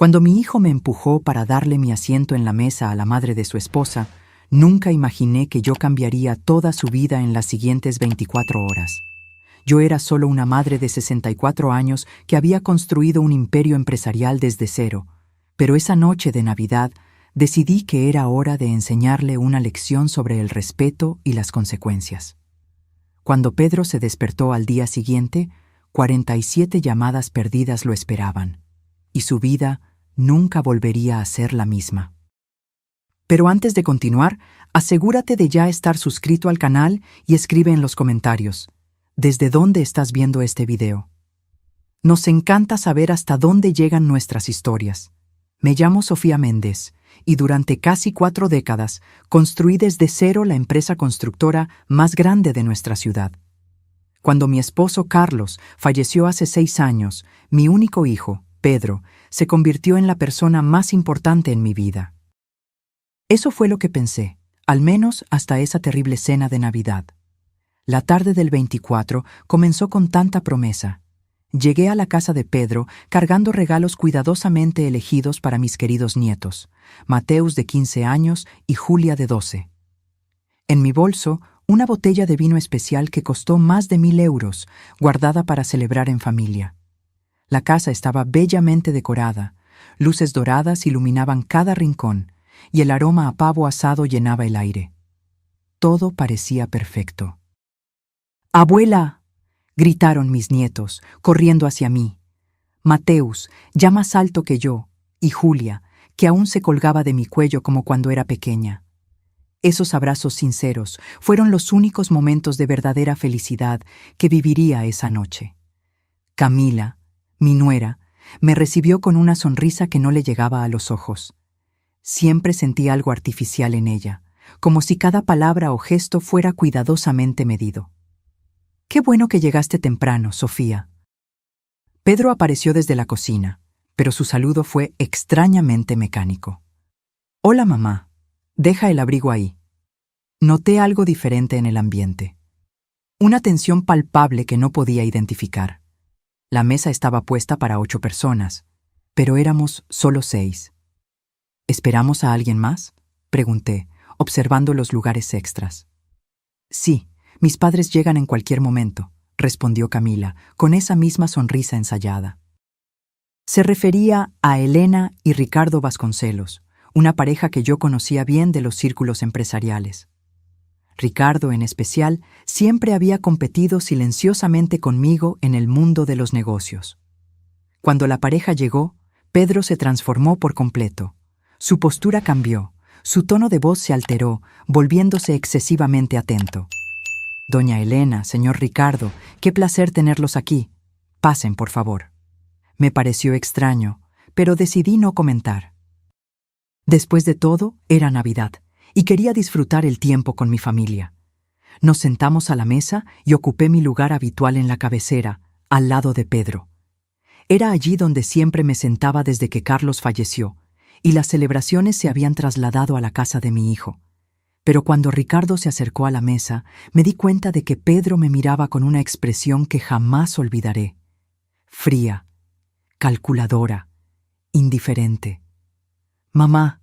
Cuando mi hijo me empujó para darle mi asiento en la mesa a la madre de su esposa, nunca imaginé que yo cambiaría toda su vida en las siguientes 24 horas. Yo era solo una madre de 64 años que había construido un imperio empresarial desde cero, pero esa noche de Navidad decidí que era hora de enseñarle una lección sobre el respeto y las consecuencias. Cuando Pedro se despertó al día siguiente, 47 llamadas perdidas lo esperaban, y su vida nunca volvería a ser la misma. Pero antes de continuar, asegúrate de ya estar suscrito al canal y escribe en los comentarios ¿desde dónde estás viendo este video? Nos encanta saber hasta dónde llegan nuestras historias. Me llamo Sofía Méndez y durante casi 4 décadas construí desde cero la empresa constructora más grande de nuestra ciudad. Cuando mi esposo Carlos falleció hace 6 años, mi único hijo, Pedro, se convirtió en la persona más importante en mi vida. Eso fue lo que pensé, al menos hasta esa terrible cena de Navidad. La tarde del 24 comenzó con tanta promesa. Llegué a la casa de Pedro cargando regalos cuidadosamente elegidos para mis queridos nietos, Mateus de 15 años y Julia de 12. En mi bolso, una botella de vino especial que costó más de 1,000 euros, guardada para celebrar en familia. La casa estaba bellamente decorada, luces doradas iluminaban cada rincón, y el aroma a pavo asado llenaba el aire. Todo parecía perfecto. ¡Abuela!, gritaron mis nietos, corriendo hacia mí. Mateus, ya más alto que yo, y Julia, que aún se colgaba de mi cuello como cuando era pequeña. Esos abrazos sinceros fueron los únicos momentos de verdadera felicidad que viviría esa noche. Camila, mi nuera, me recibió con una sonrisa que no le llegaba a los ojos. Siempre sentí algo artificial en ella, como si cada palabra o gesto fuera cuidadosamente medido. «Qué bueno que llegaste temprano, Sofía». Pedro apareció desde la cocina, pero su saludo fue extrañamente mecánico. «Hola, mamá. Deja el abrigo ahí». Noté algo diferente en el ambiente. Una tensión palpable que no podía identificar. La mesa estaba puesta para 8 personas, pero éramos solo 6. ¿Esperamos a alguien más?, pregunté, observando los lugares extras. Sí, mis padres llegan en cualquier momento, respondió Camila, con esa misma sonrisa ensayada. Se refería a Elena y Ricardo Vasconcelos, una pareja que yo conocía bien de los círculos empresariales. Ricardo, en especial, siempre había competido silenciosamente conmigo en el mundo de los negocios. Cuando la pareja llegó, Pedro se transformó por completo. Su postura cambió, su tono de voz se alteró, volviéndose excesivamente atento. «Doña Elena, señor Ricardo, qué placer tenerlos aquí. Pasen, por favor». Me pareció extraño, pero decidí no comentar. Después de todo, era Navidad, y quería disfrutar el tiempo con mi familia. Nos sentamos a la mesa y ocupé mi lugar habitual en la cabecera, al lado de Pedro. Era allí donde siempre me sentaba desde que Carlos falleció, y las celebraciones se habían trasladado a la casa de mi hijo. Pero cuando Ricardo se acercó a la mesa, me di cuenta de que Pedro me miraba con una expresión que jamás olvidaré. Fría, calculadora, indiferente. «Mamá,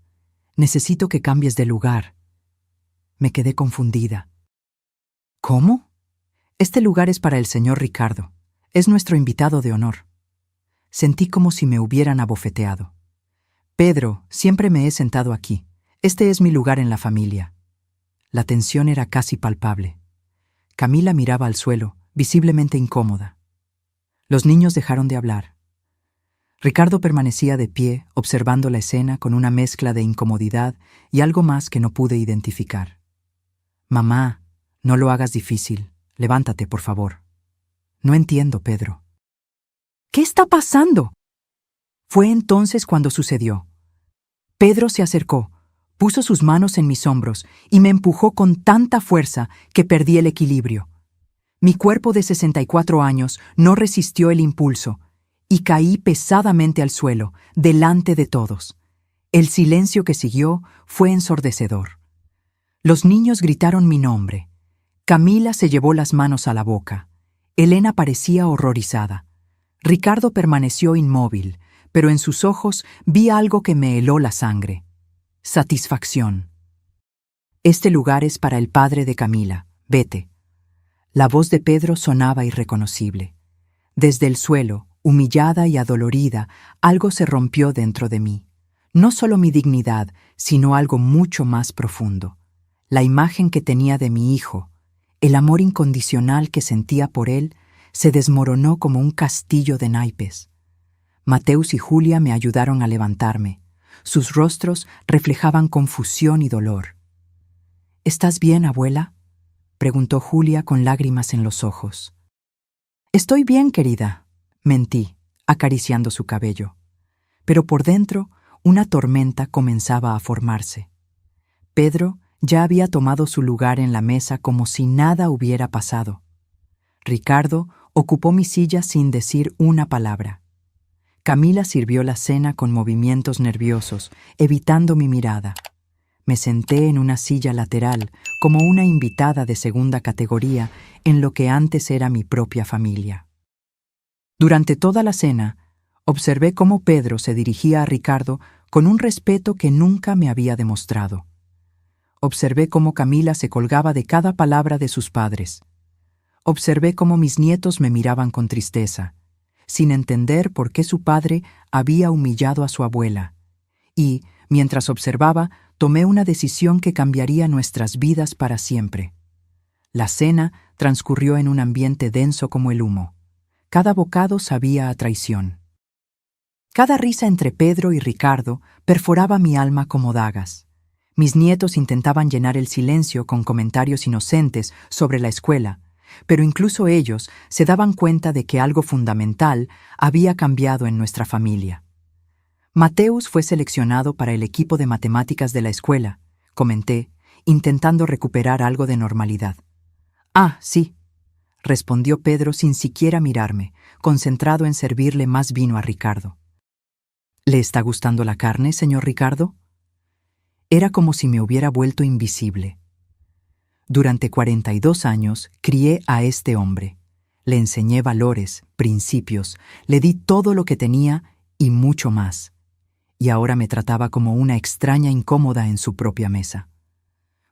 necesito que cambies de lugar». Me quedé confundida. «¿Cómo?» «Este lugar es para el señor Ricardo. Es nuestro invitado de honor». Sentí como si me hubieran abofeteado. «Pedro, siempre me he sentado aquí. Este es mi lugar en la familia». La tensión era casi palpable. Camila miraba al suelo, visiblemente incómoda. Los niños dejaron de hablar. Ricardo permanecía de pie, observando la escena con una mezcla de incomodidad y algo más que no pude identificar. «Mamá, no lo hagas difícil. Levántate, por favor». «No entiendo, Pedro». «¿Qué está pasando?». Fue entonces cuando sucedió. Pedro se acercó, puso sus manos en mis hombros y me empujó con tanta fuerza que perdí el equilibrio. Mi cuerpo de 64 años no resistió el impulso y caí pesadamente al suelo, delante de todos. El silencio que siguió fue ensordecedor. Los niños gritaron mi nombre. Camila se llevó las manos a la boca. Elena parecía horrorizada. Ricardo permaneció inmóvil, pero en sus ojos vi algo que me heló la sangre. Satisfacción. Este lugar es para el padre de Camila. Vete. La voz de Pedro sonaba irreconocible. Desde el suelo, humillada y adolorida, algo se rompió dentro de mí. No solo mi dignidad, sino algo mucho más profundo. La imagen que tenía de mi hijo, el amor incondicional que sentía por él, se desmoronó como un castillo de naipes. Mateus y Julia me ayudaron a levantarme. Sus rostros reflejaban confusión y dolor. ¿Estás bien, abuela?, preguntó Julia con lágrimas en los ojos. Estoy bien, querida, mentí, acariciando su cabello. Pero por dentro, una tormenta comenzaba a formarse. Pedro ya había tomado su lugar en la mesa como si nada hubiera pasado. Ricardo ocupó mi silla sin decir una palabra. Camila sirvió la cena con movimientos nerviosos, evitando mi mirada. Me senté en una silla lateral, como una invitada de segunda categoría en lo que antes era mi propia familia. Durante toda la cena, observé cómo Pedro se dirigía a Ricardo con un respeto que nunca me había demostrado. Observé cómo Camila se colgaba de cada palabra de sus padres. Observé cómo mis nietos me miraban con tristeza, sin entender por qué su padre había humillado a su abuela. Y, mientras observaba, tomé una decisión que cambiaría nuestras vidas para siempre. La cena transcurrió en un ambiente denso como el humo. Cada bocado sabía a traición. Cada risa entre Pedro y Ricardo perforaba mi alma como dagas. Mis nietos intentaban llenar el silencio con comentarios inocentes sobre la escuela, pero incluso ellos se daban cuenta de que algo fundamental había cambiado en nuestra familia. Mateus fue seleccionado para el equipo de matemáticas de la escuela, comenté, intentando recuperar algo de normalidad. Ah, sí, respondió Pedro sin siquiera mirarme, concentrado en servirle más vino a Ricardo. ¿Le está gustando la carne, señor Ricardo? Era como si me hubiera vuelto invisible. Durante 42 años crié a este hombre. Le enseñé valores, principios, le di todo lo que tenía y mucho más. Y ahora me trataba como una extraña incómoda en su propia mesa.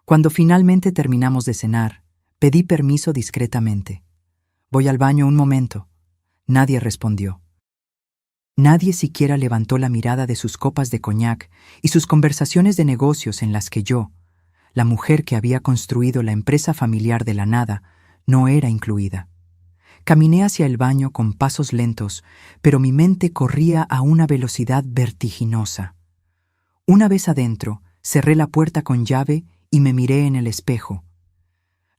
Cuando finalmente terminamos de cenar, pedí permiso discretamente. «Voy al baño un momento». Nadie respondió. Nadie siquiera levantó la mirada de sus copas de coñac y sus conversaciones de negocios en las que yo, la mujer que había construido la empresa familiar de la nada, no era incluida. Caminé hacia el baño con pasos lentos, pero mi mente corría a una velocidad vertiginosa. Una vez adentro, cerré la puerta con llave y me miré en el espejo.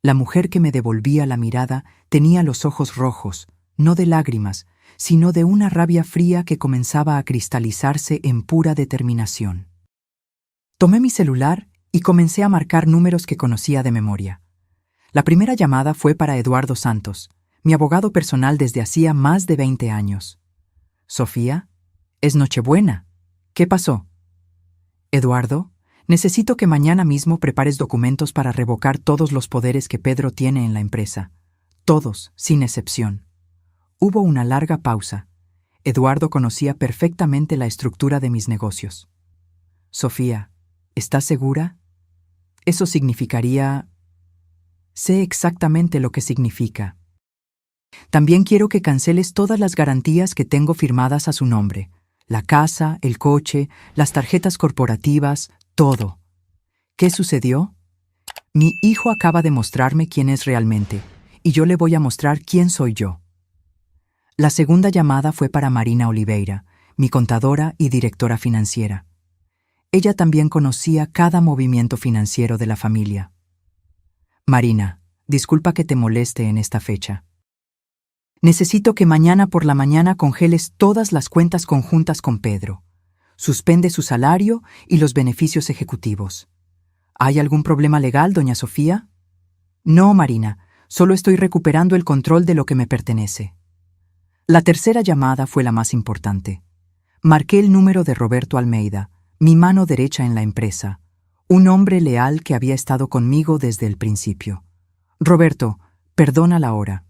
La mujer que me devolvía la mirada tenía los ojos rojos, no de lágrimas, sino de una rabia fría que comenzaba a cristalizarse en pura determinación. Tomé mi celular y comencé a marcar números que conocía de memoria. La primera llamada fue para Eduardo Santos, mi abogado personal desde hacía más de 20 años. «Sofía, es Nochebuena. ¿Qué pasó?» «Eduardo, necesito que mañana mismo prepares documentos para revocar todos los poderes que Pedro tiene en la empresa. Todos, sin excepción». Hubo una larga pausa. Eduardo conocía perfectamente la estructura de mis negocios. «Sofía, ¿estás segura? Eso significaría...» «Sé exactamente lo que significa. También quiero que canceles todas las garantías que tengo firmadas a su nombre. La casa, el coche, las tarjetas corporativas, todo». ¿Qué sucedió? Mi hijo acaba de mostrarme quién es realmente, y yo le voy a mostrar quién soy yo. La segunda llamada fue para Marina Oliveira, mi contadora y directora financiera. Ella también conocía cada movimiento financiero de la familia. «Marina, disculpa que te moleste en esta fecha. Necesito que mañana por la mañana congeles todas las cuentas conjuntas con Pedro. Suspende su salario y los beneficios ejecutivos». «¿Hay algún problema legal, doña Sofía?» «No, Marina, solo estoy recuperando el control de lo que me pertenece». La tercera llamada fue la más importante. Marqué el número de Roberto Almeida, mi mano derecha en la empresa, un hombre leal que había estado conmigo desde el principio. «Roberto, perdona la hora.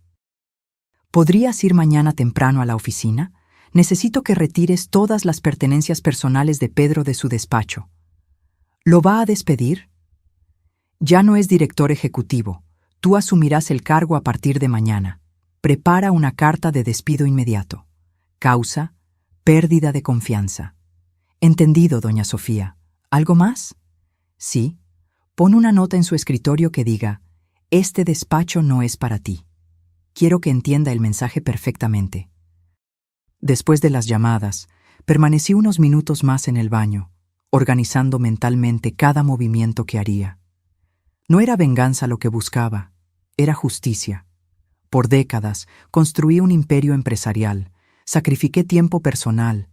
¿Podrías ir mañana temprano a la oficina? Necesito que retires todas las pertenencias personales de Pedro de su despacho. ¿Lo va a despedir? Ya no es director ejecutivo. Tú asumirás el cargo a partir de mañana. Prepara una carta de despido inmediato. Causa: pérdida de confianza. Entendido, doña Sofía. ¿Algo más? Sí. Pon una nota en su escritorio que diga: este despacho no es para ti. Quiero que entienda el mensaje perfectamente. Después de las llamadas, permanecí unos minutos más en el baño, organizando mentalmente cada movimiento que haría. No era venganza lo que buscaba, era justicia. Por décadas construí un imperio empresarial, sacrifiqué tiempo personal,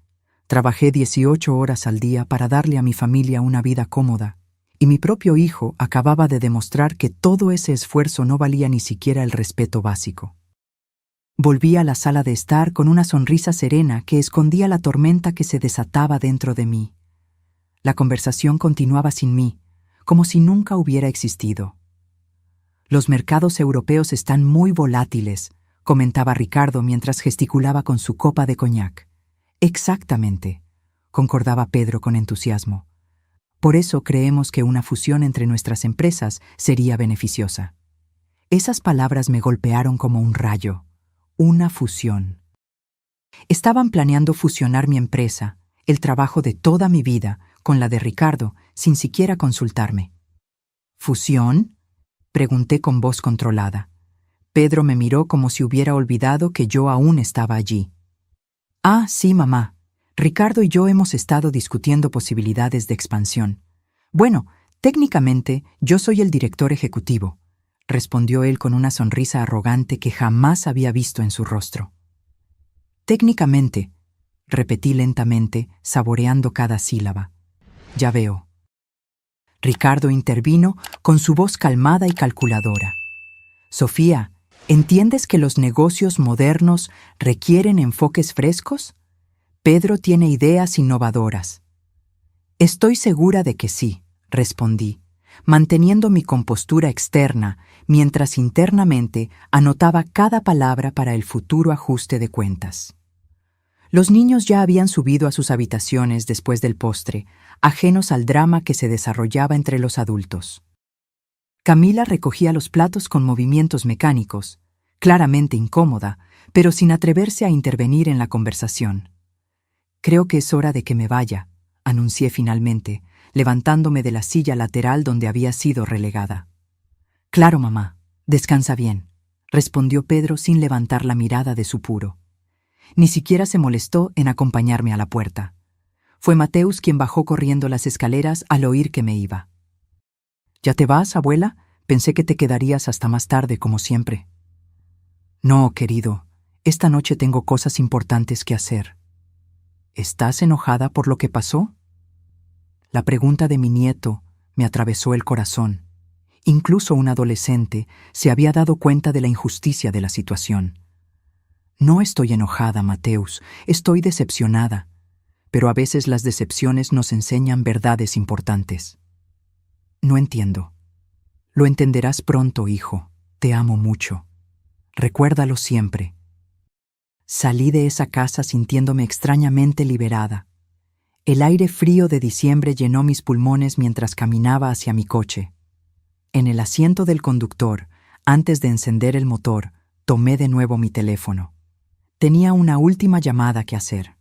trabajé 18 horas al día para darle a mi familia una vida cómoda, y mi propio hijo acababa de demostrar que todo ese esfuerzo no valía ni siquiera el respeto básico. Volví a la sala de estar con una sonrisa serena que escondía la tormenta que se desataba dentro de mí. La conversación continuaba sin mí, como si nunca hubiera existido. Los mercados europeos están muy volátiles, comentaba Ricardo mientras gesticulaba con su copa de coñac. Exactamente, concordaba Pedro con entusiasmo. Por eso creemos que una fusión entre nuestras empresas sería beneficiosa. Esas palabras me golpearon como un rayo. Una fusión. Estaban planeando fusionar mi empresa, el trabajo de toda mi vida, con la de Ricardo, sin siquiera consultarme. ¿Fusión?, pregunté con voz controlada. Pedro me miró como si hubiera olvidado que yo aún estaba allí. Ah, sí, mamá. Ricardo y yo hemos estado discutiendo posibilidades de expansión. Bueno, técnicamente yo soy el director ejecutivo, respondió él con una sonrisa arrogante que jamás había visto en su rostro. Técnicamente, repetí lentamente, saboreando cada sílaba. Ya veo. Ricardo intervino con su voz calmada y calculadora. Sofía, ¿entiendes que los negocios modernos requieren enfoques frescos? Pedro tiene ideas innovadoras. Estoy segura de que sí, respondí, manteniendo mi compostura externa, mientras internamente anotaba cada palabra para el futuro ajuste de cuentas. Los niños ya habían subido a sus habitaciones después del postre, ajenos al drama que se desarrollaba entre los adultos. Camila recogía los platos con movimientos mecánicos, claramente incómoda, pero sin atreverse a intervenir en la conversación. Creo que es hora de que me vaya, anuncié finalmente, levantándome de la silla lateral donde había sido relegada. Claro, mamá, descansa bien, respondió Pedro sin levantar la mirada de su puro. Ni siquiera se molestó en acompañarme a la puerta. Fue Mateus quien bajó corriendo las escaleras al oír que me iba. ¿Ya te vas, abuela? Pensé que te quedarías hasta más tarde, como siempre. No, querido, esta noche tengo cosas importantes que hacer. ¿Estás enojada por lo que pasó? La pregunta de mi nieto me atravesó el corazón. Incluso un adolescente se había dado cuenta de la injusticia de la situación. No estoy enojada, Mateus, estoy decepcionada, pero a veces las decepciones nos enseñan verdades importantes. No entiendo. Lo entenderás pronto, hijo. Te amo mucho. Recuérdalo siempre. Salí de esa casa sintiéndome extrañamente liberada. El aire frío de diciembre llenó mis pulmones mientras caminaba hacia mi coche. En el asiento del conductor, antes de encender el motor, tomé de nuevo mi teléfono. Tenía una última llamada que hacer.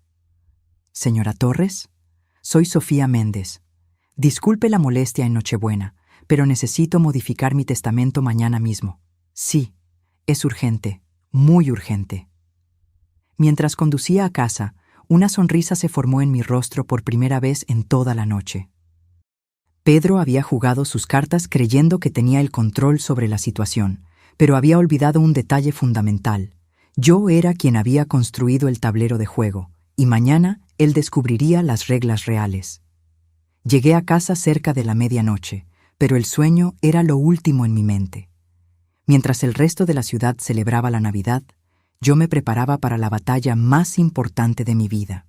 Señora Torres, soy Sofía Méndez. Disculpe la molestia en Nochebuena, pero necesito modificar mi testamento mañana mismo. Sí, es urgente, muy urgente. Mientras conducía a casa, una sonrisa se formó en mi rostro por primera vez en toda la noche. Pedro había jugado sus cartas creyendo que tenía el control sobre la situación, pero había olvidado un detalle fundamental. Yo era quien había construido el tablero de juego, y mañana él descubriría las reglas reales. Llegué a casa cerca de la medianoche, pero el sueño era lo último en mi mente. Mientras el resto de la ciudad celebraba la Navidad, yo me preparaba para la batalla más importante de mi vida.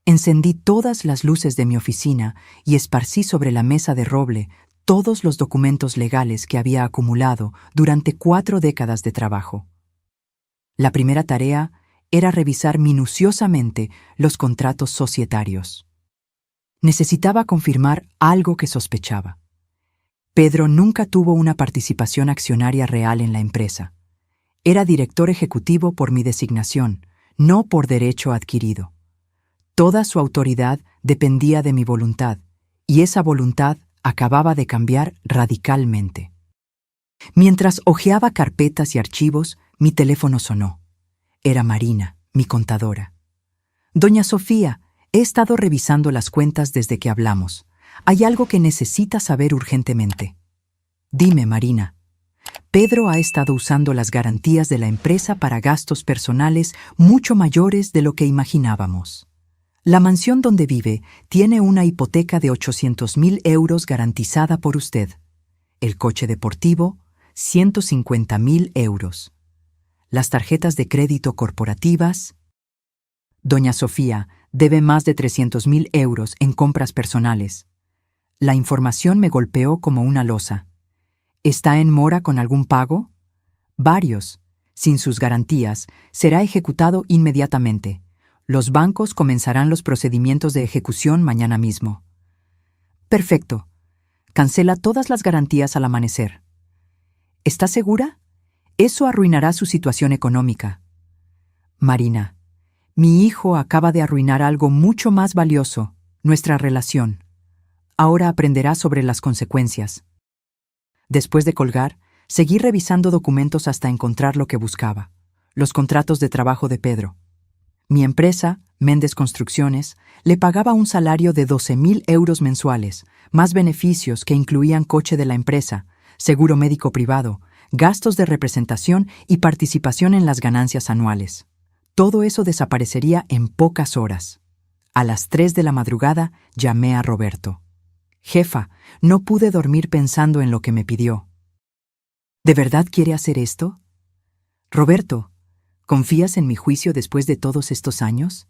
Encendí todas las luces de mi oficina y esparcí sobre la mesa de roble todos los documentos legales que había acumulado durante 4 décadas de trabajo. La primera tarea era revisar minuciosamente los contratos societarios. Necesitaba confirmar algo que sospechaba. Pedro nunca tuvo una participación accionaria real en la empresa. Era director ejecutivo por mi designación, no por derecho adquirido. Toda su autoridad dependía de mi voluntad, y esa voluntad acababa de cambiar radicalmente. Mientras hojeaba carpetas y archivos, mi teléfono sonó. Era Marina, mi contadora. Doña Sofía, he estado revisando las cuentas desde que hablamos. Hay algo que necesita saber urgentemente. Dime, Marina. Pedro ha estado usando las garantías de la empresa para gastos personales mucho mayores de lo que imaginábamos. La mansión donde vive tiene una hipoteca de 800.000 euros garantizada por usted. El coche deportivo, 150.000 euros. Las tarjetas de crédito corporativas. Doña Sofía debe más de 300.000 euros en compras personales. La información me golpeó como una losa. ¿Está en mora con algún pago? Varios. Sin sus garantías, será ejecutado inmediatamente. Los bancos comenzarán los procedimientos de ejecución mañana mismo. Perfecto. Cancela todas las garantías al amanecer. ¿Está segura? Eso arruinará su situación económica. Marina, mi hijo acaba de arruinar algo mucho más valioso, nuestra relación. Ahora aprenderá sobre las consecuencias. Después de colgar, seguí revisando documentos hasta encontrar lo que buscaba: los contratos de trabajo de Pedro. Mi empresa, Méndez Construcciones, le pagaba un salario de 12.000 euros mensuales, más beneficios que incluían coche de la empresa, seguro médico privado, gastos de representación y participación en las ganancias anuales. Todo eso desaparecería en pocas horas. A las 3 de la madrugada llamé a Roberto. Jefa, no pude dormir pensando en lo que me pidió. ¿De verdad quiere hacer esto? Roberto, ¿confías en mi juicio después de todos estos años?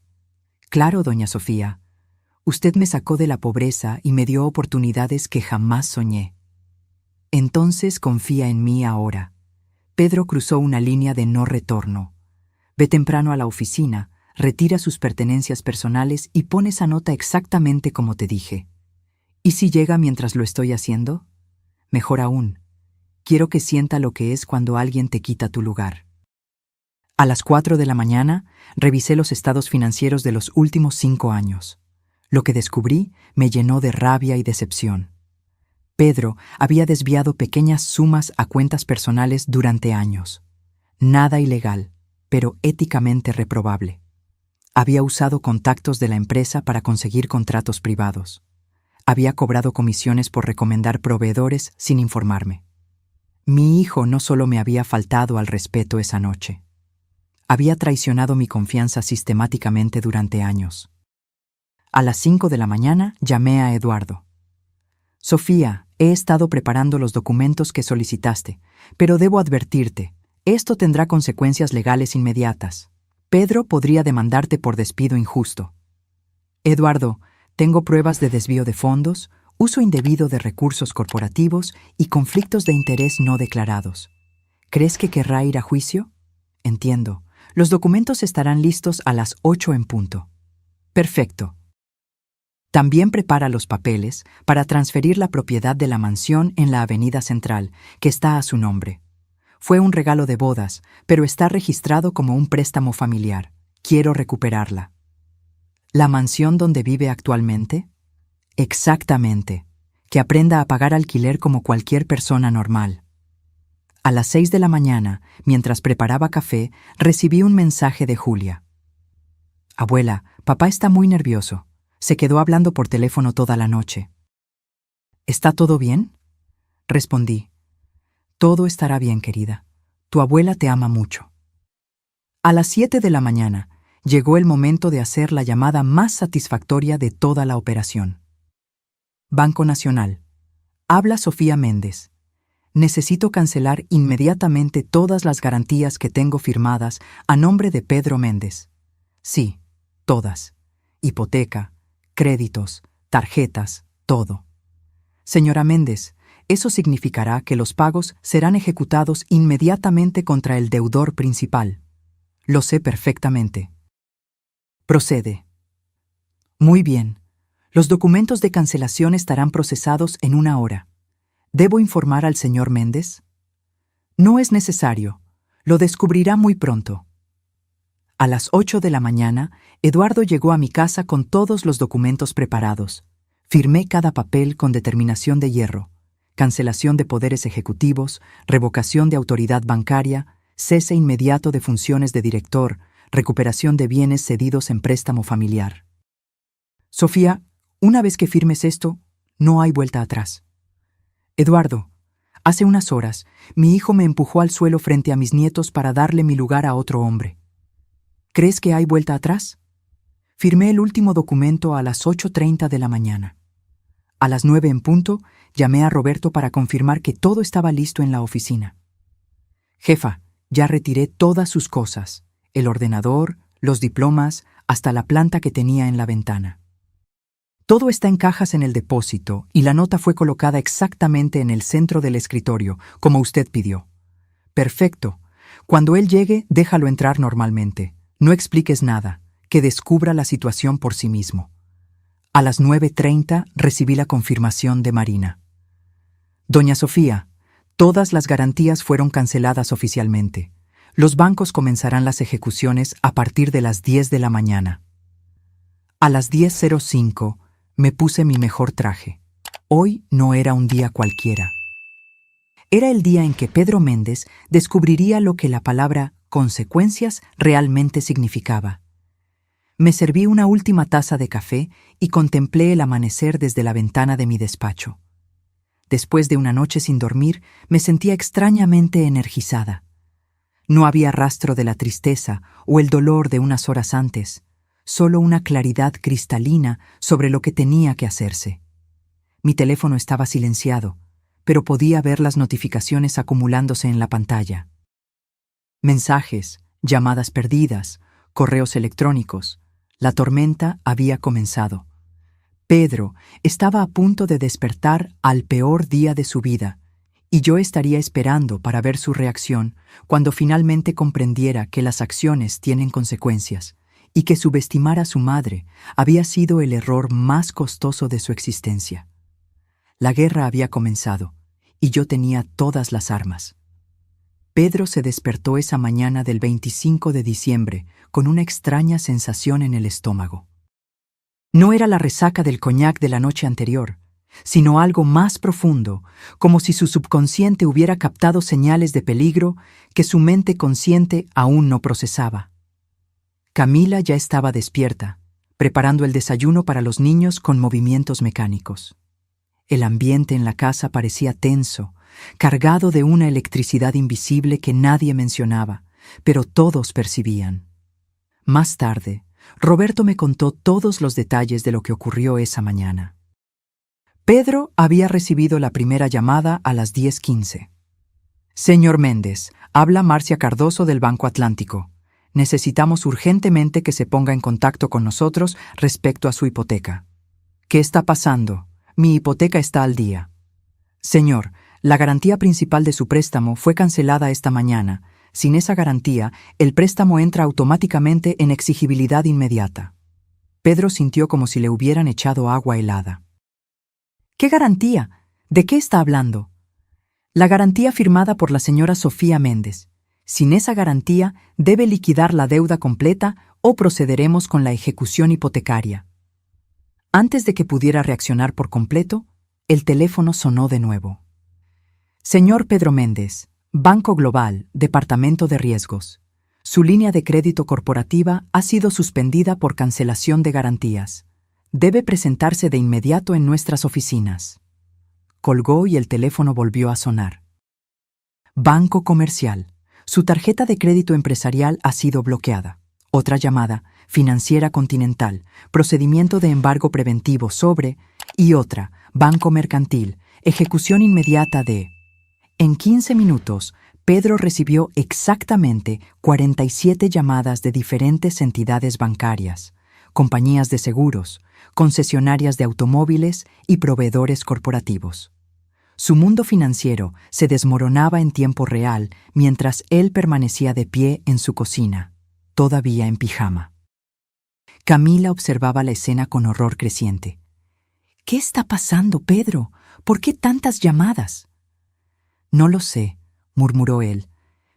Claro, doña Sofía. Usted me sacó de la pobreza y me dio oportunidades que jamás soñé. Entonces confía en mí ahora. Pedro cruzó una línea de no retorno. Ve temprano a la oficina, retira sus pertenencias personales y pone esa nota exactamente como te dije. ¿Y si llega mientras lo estoy haciendo? Mejor aún. Quiero que sienta lo que es cuando alguien te quita tu lugar. A las 4 de la mañana, revisé los estados financieros de los últimos 5 años. Lo que descubrí me llenó de rabia y decepción. Pedro había desviado pequeñas sumas a cuentas personales durante años. Nada ilegal, pero éticamente reprobable. Había usado contactos de la empresa para conseguir contratos privados. Había cobrado comisiones por recomendar proveedores sin informarme. Mi hijo no solo me había faltado al respeto esa noche. Había traicionado mi confianza sistemáticamente durante años. A las 5 de la mañana llamé a Eduardo. Sofía, he estado preparando los documentos que solicitaste, pero debo advertirte, esto tendrá consecuencias legales inmediatas. Pedro podría demandarte por despido injusto. Eduardo, tengo pruebas de desvío de fondos, uso indebido de recursos corporativos y conflictos de interés no declarados. ¿Crees que querrá ir a juicio? Entiendo. Los documentos estarán listos a las 8 en punto. Perfecto. También prepara los papeles para transferir la propiedad de la mansión en la Avenida Central, que está a su nombre. Fue un regalo de bodas, pero está registrado como un préstamo familiar. Quiero recuperarla. ¿La mansión donde vive actualmente? Exactamente. Que aprenda a pagar alquiler como cualquier persona normal. A las 6 de la mañana, mientras preparaba café, recibí un mensaje de Julia. Abuela, papá está muy nervioso. Se quedó hablando por teléfono toda la noche. ¿Está todo bien? Respondí. Todo estará bien, querida. Tu abuela te ama mucho. A las 7 de la mañana, llegó el momento de hacer la llamada más satisfactoria de toda la operación. Banco Nacional. Habla Sofía Méndez. Necesito cancelar inmediatamente todas las garantías que tengo firmadas a nombre de Pedro Méndez. Sí, todas. Hipoteca, créditos, tarjetas, todo. Señora Méndez, eso significará que los pagos serán ejecutados inmediatamente contra el deudor principal. Lo sé perfectamente. Procede. Muy bien. Los documentos de cancelación estarán procesados en 1 hora. ¿Debo informar al señor Méndez? No es necesario. Lo descubrirá muy pronto. A las 8 de la mañana, Eduardo llegó a mi casa con todos los documentos preparados. Firmé cada papel con determinación de hierro. Cancelación de poderes ejecutivos, revocación de autoridad bancaria, cese inmediato de funciones de director, recuperación de bienes cedidos en préstamo familiar. Sofía, una vez que firmes esto, no hay vuelta atrás. Eduardo, hace unas horas, mi hijo me empujó al suelo frente a mis nietos para darle mi lugar a otro hombre. ¿Crees que hay vuelta atrás? Firmé el último documento a las 8:30 de la mañana. A las 9 en punto, llamé a Roberto para confirmar que todo estaba listo en la oficina. Jefa, ya retiré todas sus cosas, el ordenador, los diplomas, hasta la planta que tenía en la ventana. Todo está en cajas en el depósito y la nota fue colocada exactamente en el centro del escritorio, como usted pidió. Perfecto. Cuando él llegue, déjalo entrar normalmente. No expliques nada, que descubra la situación por sí mismo. A las 9:30 recibí la confirmación de Marina. Doña Sofía, todas las garantías fueron canceladas oficialmente. Los bancos comenzarán las ejecuciones a partir de las 10 de la mañana. A las 10:05 me puse mi mejor traje. Hoy no era un día cualquiera. Era el día en que Pedro Méndez descubriría lo que la palabra consecuencias realmente significaba. Me serví una última taza de café y contemplé el amanecer desde la ventana de mi despacho. Después de una noche sin dormir, me sentía extrañamente energizada. No había rastro de la tristeza o el dolor de unas horas antes, solo una claridad cristalina sobre lo que tenía que hacerse. Mi teléfono estaba silenciado, pero podía ver las notificaciones acumulándose en la pantalla. Mensajes, llamadas perdidas, correos electrónicos. La tormenta había comenzado. Pedro estaba a punto de despertar al peor día de su vida, y yo estaría esperando para ver su reacción cuando finalmente comprendiera que las acciones tienen consecuencias y que subestimar a su madre había sido el error más costoso de su existencia. La guerra había comenzado, y yo tenía todas las armas. Pedro se despertó esa mañana del 25 de diciembre con una extraña sensación en el estómago. No era la resaca del coñac de la noche anterior, sino algo más profundo, como si su subconsciente hubiera captado señales de peligro que su mente consciente aún no procesaba. Camila ya estaba despierta, preparando el desayuno para los niños con movimientos mecánicos. El ambiente en la casa parecía tenso, cargado de una electricidad invisible que nadie mencionaba, pero todos percibían. Más tarde, Roberto me contó todos los detalles de lo que ocurrió esa mañana. Pedro había recibido la primera llamada a las 10:15. Señor Méndez, habla Marcia Cardoso del Banco Atlántico. Necesitamos urgentemente que se ponga en contacto con nosotros respecto a su hipoteca. ¿Qué está pasando? Mi hipoteca está al día. Señor, la garantía principal de su préstamo fue cancelada esta mañana. Sin esa garantía, el préstamo entra automáticamente en exigibilidad inmediata. Pedro sintió como si le hubieran echado agua helada. ¿Qué garantía? ¿De qué está hablando? La garantía firmada por la señora Sofía Méndez. Sin esa garantía, debe liquidar la deuda completa o procederemos con la ejecución hipotecaria. Antes de que pudiera reaccionar por completo, el teléfono sonó de nuevo. Señor Pedro Méndez, Banco Global, Departamento de Riesgos. Su línea de crédito corporativa ha sido suspendida por cancelación de garantías. Debe presentarse de inmediato en nuestras oficinas. Colgó y el teléfono volvió a sonar. Banco Comercial. Su tarjeta de crédito empresarial ha sido bloqueada. Otra llamada, Financiera Continental, procedimiento de embargo preventivo sobre, y otra, Banco Mercantil, ejecución inmediata de. En 15 minutos, Pedro recibió exactamente 47 llamadas de diferentes entidades bancarias, compañías de seguros, concesionarias de automóviles y proveedores corporativos. Su mundo financiero se desmoronaba en tiempo real mientras él permanecía de pie en su cocina. todavía en pijama. Camila observaba la escena con horror creciente. «¿Qué está pasando, Pedro? ¿Por qué tantas llamadas?» «No lo sé», murmuró él,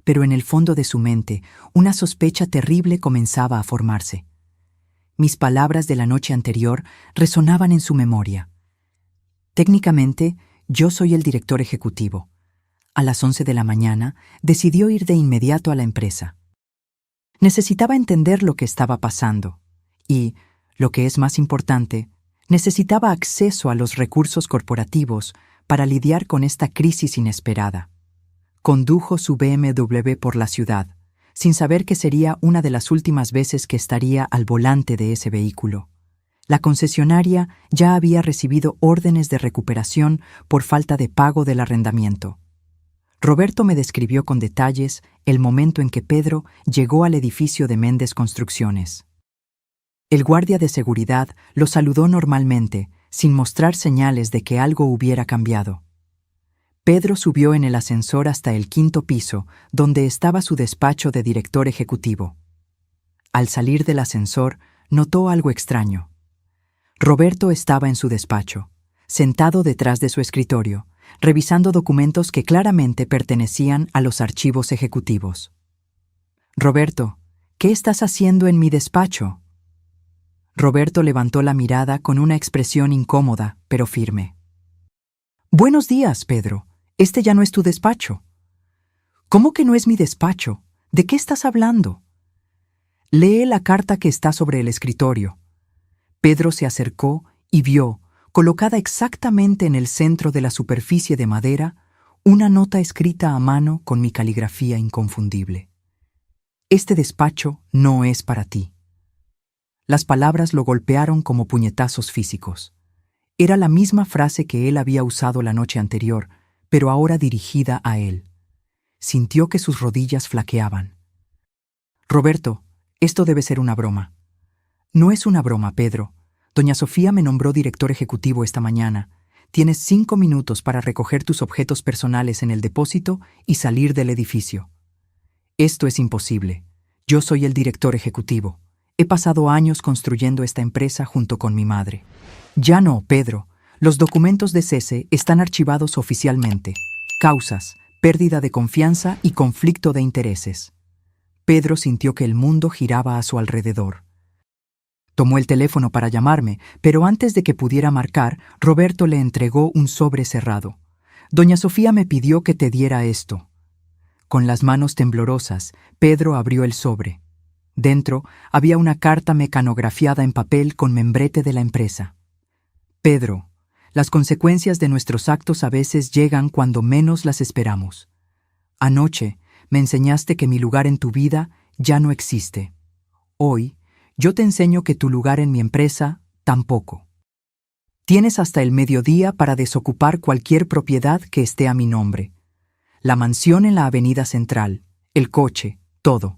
pero en el fondo de su mente una sospecha terrible comenzaba a formarse. Mis palabras de la noche anterior resonaban en su memoria. Técnicamente, yo soy el director ejecutivo. A las 11 de la mañana, decidió ir de inmediato a la empresa. Necesitaba entender lo que estaba pasando y, lo que es más importante, necesitaba acceso a los recursos corporativos para lidiar con esta crisis inesperada. Condujo su BMW por la ciudad, sin saber que sería una de las últimas veces que estaría al volante de ese vehículo. La concesionaria ya había recibido órdenes de recuperación por falta de pago del arrendamiento. Roberto me describió con detalles el momento en que Pedro llegó al edificio de Méndez Construcciones. El guardia de seguridad lo saludó normalmente, sin mostrar señales de que algo hubiera cambiado. Pedro subió en el ascensor hasta el 5º piso, donde estaba su despacho de director ejecutivo. Al salir del ascensor, notó algo extraño. Roberto estaba en su despacho, sentado detrás de su escritorio, revisando documentos que claramente pertenecían a los archivos ejecutivos. «Roberto, ¿qué estás haciendo en mi despacho?» Roberto levantó la mirada con una expresión incómoda, pero firme. «Buenos días, Pedro. Este ya no es tu despacho». «¿Cómo que no es mi despacho? ¿De qué estás hablando?» «Lee la carta que está sobre el escritorio». Pedro se acercó y vio, colocada exactamente en el centro de la superficie de madera, una nota escrita a mano con mi caligrafía inconfundible. «Este despacho no es para ti». Las palabras lo golpearon como puñetazos físicos. Era la misma frase que él había usado la noche anterior, pero ahora dirigida a él. Sintió que sus rodillas flaqueaban. «Roberto, esto debe ser una broma». «No es una broma, Pedro. Doña Sofía me nombró director ejecutivo esta mañana. Tienes 5 minutos para recoger tus objetos personales en el depósito y salir del edificio». «Esto es imposible. Yo soy el director ejecutivo. He pasado años construyendo esta empresa junto con mi madre». «Ya no, Pedro. Los documentos de cese están archivados oficialmente. Causas, pérdida de confianza y conflicto de intereses». Pedro sintió que el mundo giraba a su alrededor. Tomó el teléfono para llamarme, pero antes de que pudiera marcar, Roberto le entregó un sobre cerrado. «Doña Sofía me pidió que te diera esto». Con las manos temblorosas, Pedro abrió el sobre. Dentro había una carta mecanografiada en papel con membrete de la empresa. «Pedro, las consecuencias de nuestros actos a veces llegan cuando menos las esperamos. Anoche me enseñaste que mi lugar en tu vida ya no existe. Hoy yo te enseño que tu lugar en mi empresa tampoco. Tienes hasta el mediodía para desocupar cualquier propiedad que esté a mi nombre. La mansión en la Avenida Central, el coche, todo.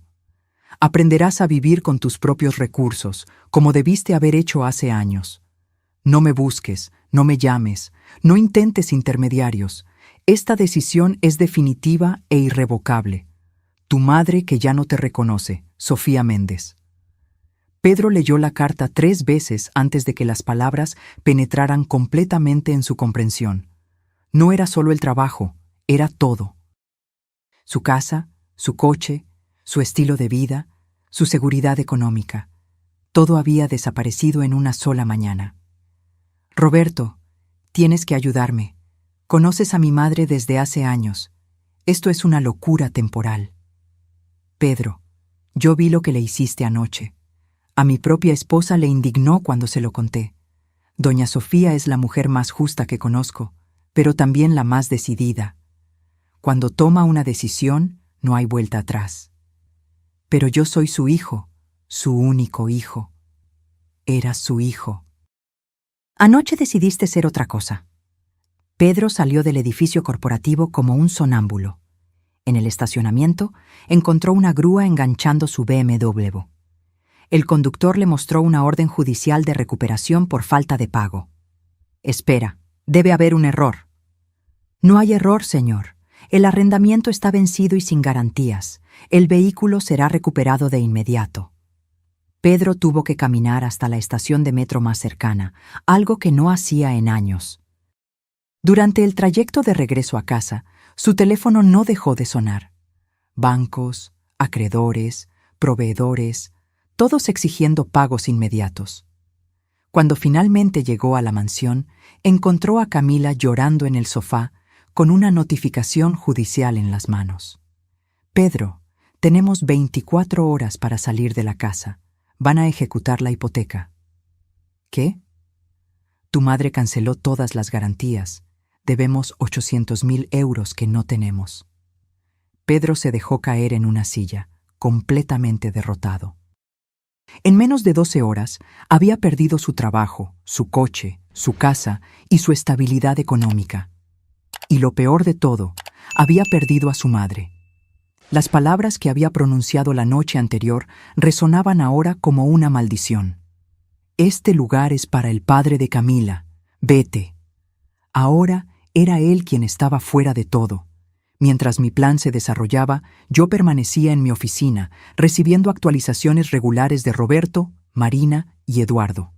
Aprenderás a vivir con tus propios recursos, como debiste haber hecho hace años. No me busques, no me llames, no intentes intermediarios. Esta decisión es definitiva e irrevocable. Tu madre que ya no te reconoce, Sofía Méndez». Pedro leyó la carta 3 veces antes de que las palabras penetraran completamente en su comprensión. No era solo el trabajo, era todo. Su casa, su coche, su estilo de vida, su seguridad económica. Todo había desaparecido en una sola mañana. «Roberto, tienes que ayudarme. Conoces a mi madre desde hace años. Esto es una locura temporal». «Pedro, yo vi lo que le hiciste anoche. A mi propia esposa le indignó cuando se lo conté. Doña Sofía es la mujer más justa que conozco, pero también la más decidida. Cuando toma una decisión, no hay vuelta atrás. Pero yo soy su hijo, su único hijo. Era su hijo». «Anoche decidiste ser otra cosa». Pedro salió del edificio corporativo como un sonámbulo. En el estacionamiento encontró una grúa enganchando su BMW. El conductor le mostró una orden judicial de recuperación por falta de pago. «Espera, debe haber un error». «No hay error, señor. El arrendamiento está vencido y sin garantías. El vehículo será recuperado de inmediato. Pedro tuvo que caminar hasta la estación de metro más cercana, algo que no hacía en años. Durante el trayecto de regreso a casa, su teléfono no dejó de sonar. Bancos, acreedores, proveedores, todos exigiendo pagos inmediatos. Cuando finalmente llegó a la mansión, encontró a Camila llorando en el sofá con una notificación judicial en las manos. Pedro, tenemos 24 horas para salir de la casa. Van a ejecutar la hipoteca. ¿Qué? Tu madre canceló todas las garantías. Debemos 800.000 euros que no tenemos. Pedro se dejó caer en una silla, completamente derrotado. En menos de 12 horas, había perdido su trabajo, su coche, su casa y su estabilidad económica. Y lo peor de todo, había perdido a su madre. Las palabras que había pronunciado la noche anterior resonaban ahora como una maldición. Este lugar es para el padre de Camila. Vete. Ahora era él quien estaba fuera de todo. Mientras mi plan se desarrollaba, yo permanecía en mi oficina, recibiendo actualizaciones regulares de Roberto, Marina y Eduardo.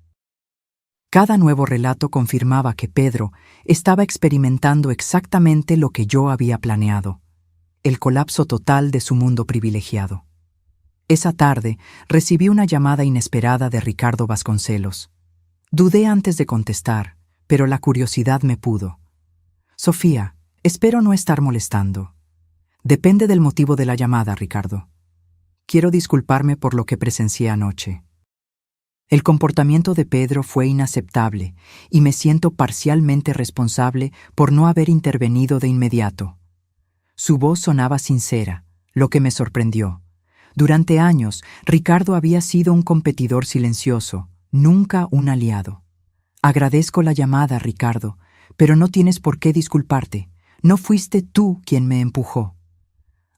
Cada nuevo relato confirmaba que Pedro estaba experimentando exactamente lo que yo había planeado: el colapso total de su mundo privilegiado. Esa tarde recibí una llamada inesperada de Ricardo Vasconcelos. Dudé antes de contestar, pero la curiosidad me pudo. Sofía, espero no estar molestando. Depende del motivo de la llamada, Ricardo. Quiero disculparme por lo que presencié anoche. El comportamiento de Pedro fue inaceptable y me siento parcialmente responsable por no haber intervenido de inmediato. Su voz sonaba sincera, lo que me sorprendió. Durante años, Ricardo había sido un competidor silencioso, nunca un aliado. Agradezco la llamada, Ricardo, pero no tienes por qué disculparte. No fuiste tú quien me empujó.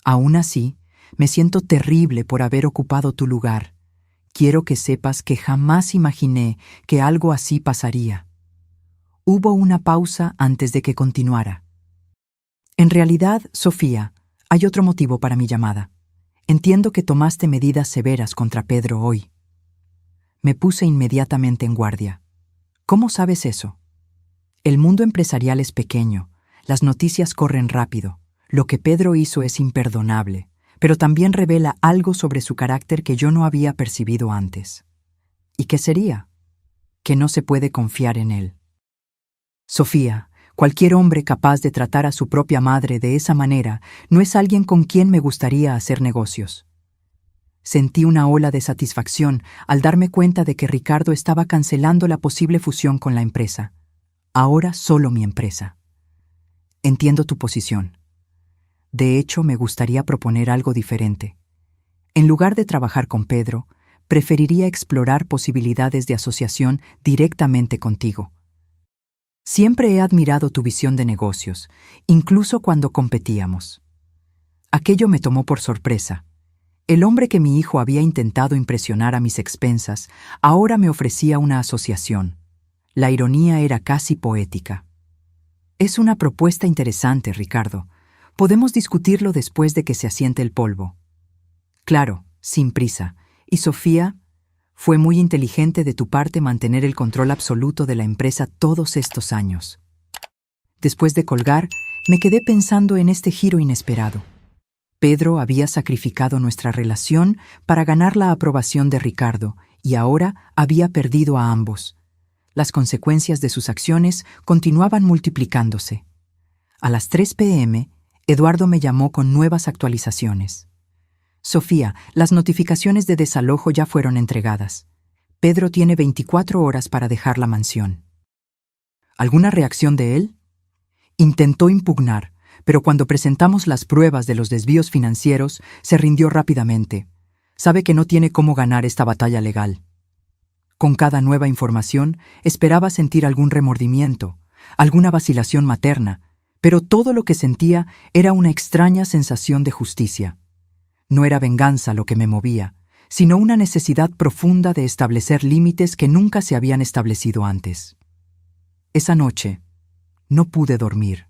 Aún así, me siento terrible por haber ocupado tu lugar. Quiero que sepas que jamás imaginé que algo así pasaría. Hubo una pausa antes de que continuara. En realidad, Sofía, hay otro motivo para mi llamada. Entiendo que tomaste medidas severas contra Pedro hoy. Me puse inmediatamente en guardia. ¿Cómo sabes eso? El mundo empresarial es pequeño, las noticias corren rápido. Lo que Pedro hizo es imperdonable, pero también revela algo sobre su carácter que yo no había percibido antes. ¿Y qué sería? Que no se puede confiar en él. Sofía, cualquier hombre capaz de tratar a su propia madre de esa manera no es alguien con quien me gustaría hacer negocios. Sentí una ola de satisfacción al darme cuenta de que Ricardo estaba cancelando la posible fusión con la empresa. Ahora solo mi empresa. Entiendo tu posición. De hecho, me gustaría proponer algo diferente. En lugar de trabajar con Pedro, preferiría explorar posibilidades de asociación directamente contigo. Siempre he admirado tu visión de negocios, incluso cuando competíamos. Aquello me tomó por sorpresa. El hombre que mi hijo había intentado impresionar a mis expensas ahora me ofrecía una asociación. La ironía era casi poética. Es una propuesta interesante, Ricardo. Podemos discutirlo después de que se asiente el polvo. Claro, sin prisa. Y Sofía, fue muy inteligente de tu parte mantener el control absoluto de la empresa todos estos años. Después de colgar, me quedé pensando en este giro inesperado. Pedro había sacrificado nuestra relación para ganar la aprobación de Ricardo y ahora había perdido a ambos. Las consecuencias de sus acciones continuaban multiplicándose. A las 3 p.m., Eduardo me llamó con nuevas actualizaciones. Sofía, las notificaciones de desalojo ya fueron entregadas. Pedro tiene 24 horas para dejar la mansión. ¿Alguna reacción de él? Intentó impugnar, pero cuando presentamos las pruebas de los desvíos financieros, se rindió rápidamente. Sabe que no tiene cómo ganar esta batalla legal. Con cada nueva información, esperaba sentir algún remordimiento, alguna vacilación materna, pero todo lo que sentía era una extraña sensación de justicia. No era venganza lo que me movía, sino una necesidad profunda de establecer límites que nunca se habían establecido antes. Esa noche, no pude dormir.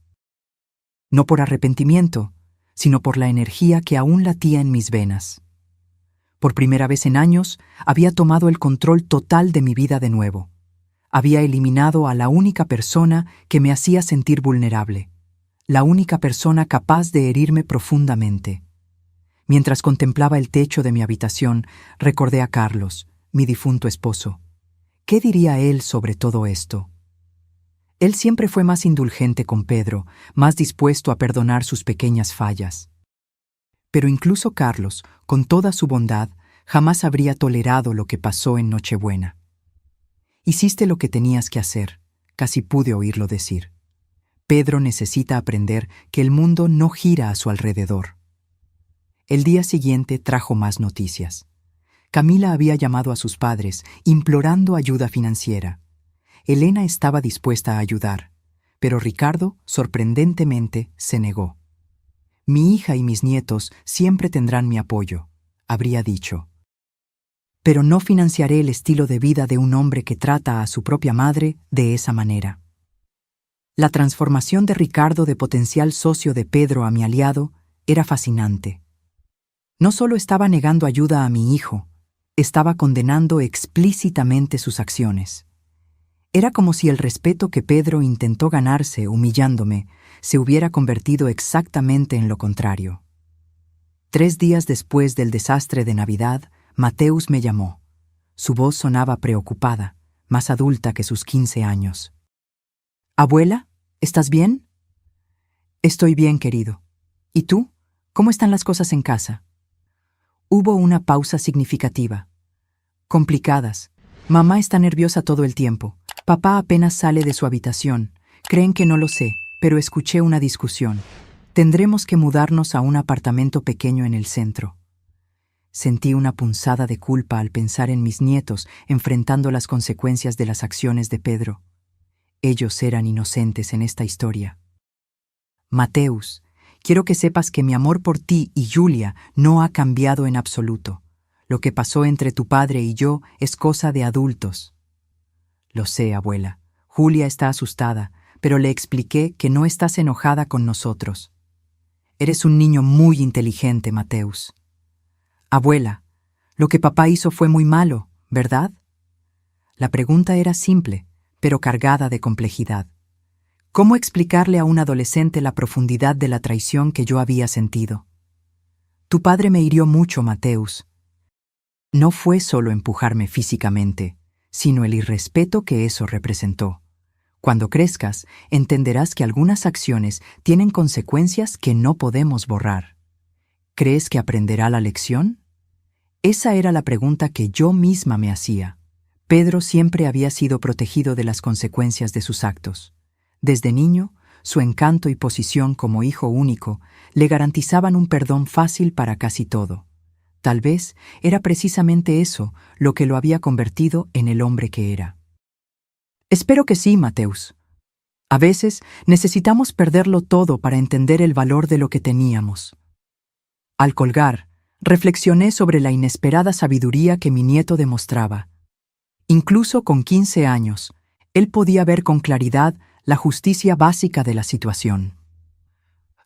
No por arrepentimiento, sino por la energía que aún latía en mis venas. Por primera vez en años, había tomado el control total de mi vida de nuevo. Había eliminado a la única persona que me hacía sentir vulnerable, la única persona capaz de herirme profundamente. Mientras contemplaba el techo de mi habitación, recordé a Carlos, mi difunto esposo. ¿Qué diría él sobre todo esto? Él siempre fue más indulgente con Pedro, más dispuesto a perdonar sus pequeñas fallas. Pero incluso Carlos, con toda su bondad, jamás habría tolerado lo que pasó en Nochebuena. Hiciste lo que tenías que hacer, casi pude oírlo decir. Pedro necesita aprender que el mundo no gira a su alrededor. El día siguiente trajo más noticias. Camila había llamado a sus padres, implorando ayuda financiera. Elena estaba dispuesta a ayudar, pero Ricardo, sorprendentemente, se negó. Mi hija y mis nietos siempre tendrán mi apoyo, habría dicho. Pero no financiaré el estilo de vida de un hombre que trata a su propia madre de esa manera. La transformación de Ricardo de potencial socio de Pedro a mi aliado era fascinante. No solo estaba negando ayuda a mi hijo, estaba condenando explícitamente sus acciones. Era como si el respeto que Pedro intentó ganarse humillándome se hubiera convertido exactamente en lo contrario. 3 días después del desastre de Navidad, Mateus me llamó. Su voz sonaba preocupada, más adulta que sus 15 años. «Abuela, ¿estás bien?» «Estoy bien, querido. ¿Y tú? ¿Cómo están las cosas en casa?» Hubo una pausa significativa. «Complicadas. Mamá está nerviosa todo el tiempo. Papá apenas sale de su habitación. Creen que no lo sé, pero escuché una discusión. Tendremos que mudarnos a un apartamento pequeño en el centro». Sentí una punzada de culpa al pensar en mis nietos enfrentando las consecuencias de las acciones de Pedro. Ellos eran inocentes en esta historia. «Mateus, quiero que sepas que mi amor por ti y Julia no ha cambiado en absoluto. Lo que pasó entre tu padre y yo es cosa de adultos». «Lo sé, abuela. Julia está asustada, pero le expliqué que no estás enojada con nosotros. Eres un niño muy inteligente, Mateus». «Abuela, lo que papá hizo fue muy malo, ¿verdad?» La pregunta era simple, pero cargada de complejidad. ¿Cómo explicarle a un adolescente la profundidad de la traición que yo había sentido? «Tu padre me hirió mucho, Mateus. No fue solo empujarme físicamente, sino el irrespeto que eso representó. Cuando crezcas, entenderás que algunas acciones tienen consecuencias que no podemos borrar. ¿Crees que aprenderá la lección?». Esa era la pregunta que yo misma me hacía. Pedro siempre había sido protegido de las consecuencias de sus actos. Desde niño, su encanto y posición como hijo único le garantizaban un perdón fácil para casi todo. Tal vez era precisamente eso lo que lo había convertido en el hombre que era. «Espero que sí, Mateus. A veces necesitamos perderlo todo para entender el valor de lo que teníamos». Al colgar, reflexioné sobre la inesperada sabiduría que mi nieto demostraba. Incluso con 15 años, él podía ver con claridad la justicia básica de la situación.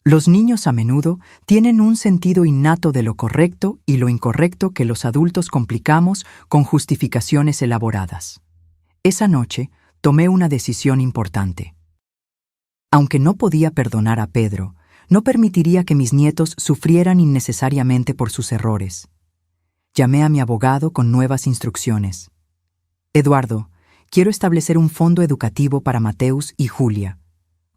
Los niños a menudo tienen un sentido innato de lo correcto y lo incorrecto que los adultos complicamos con justificaciones elaboradas. Esa noche tomé una decisión importante. Aunque no podía perdonar a Pedro, no permitiría que mis nietos sufrieran innecesariamente por sus errores. Llamé a mi abogado con nuevas instrucciones. «Eduardo, quiero establecer un fondo educativo para Mateus y Julia,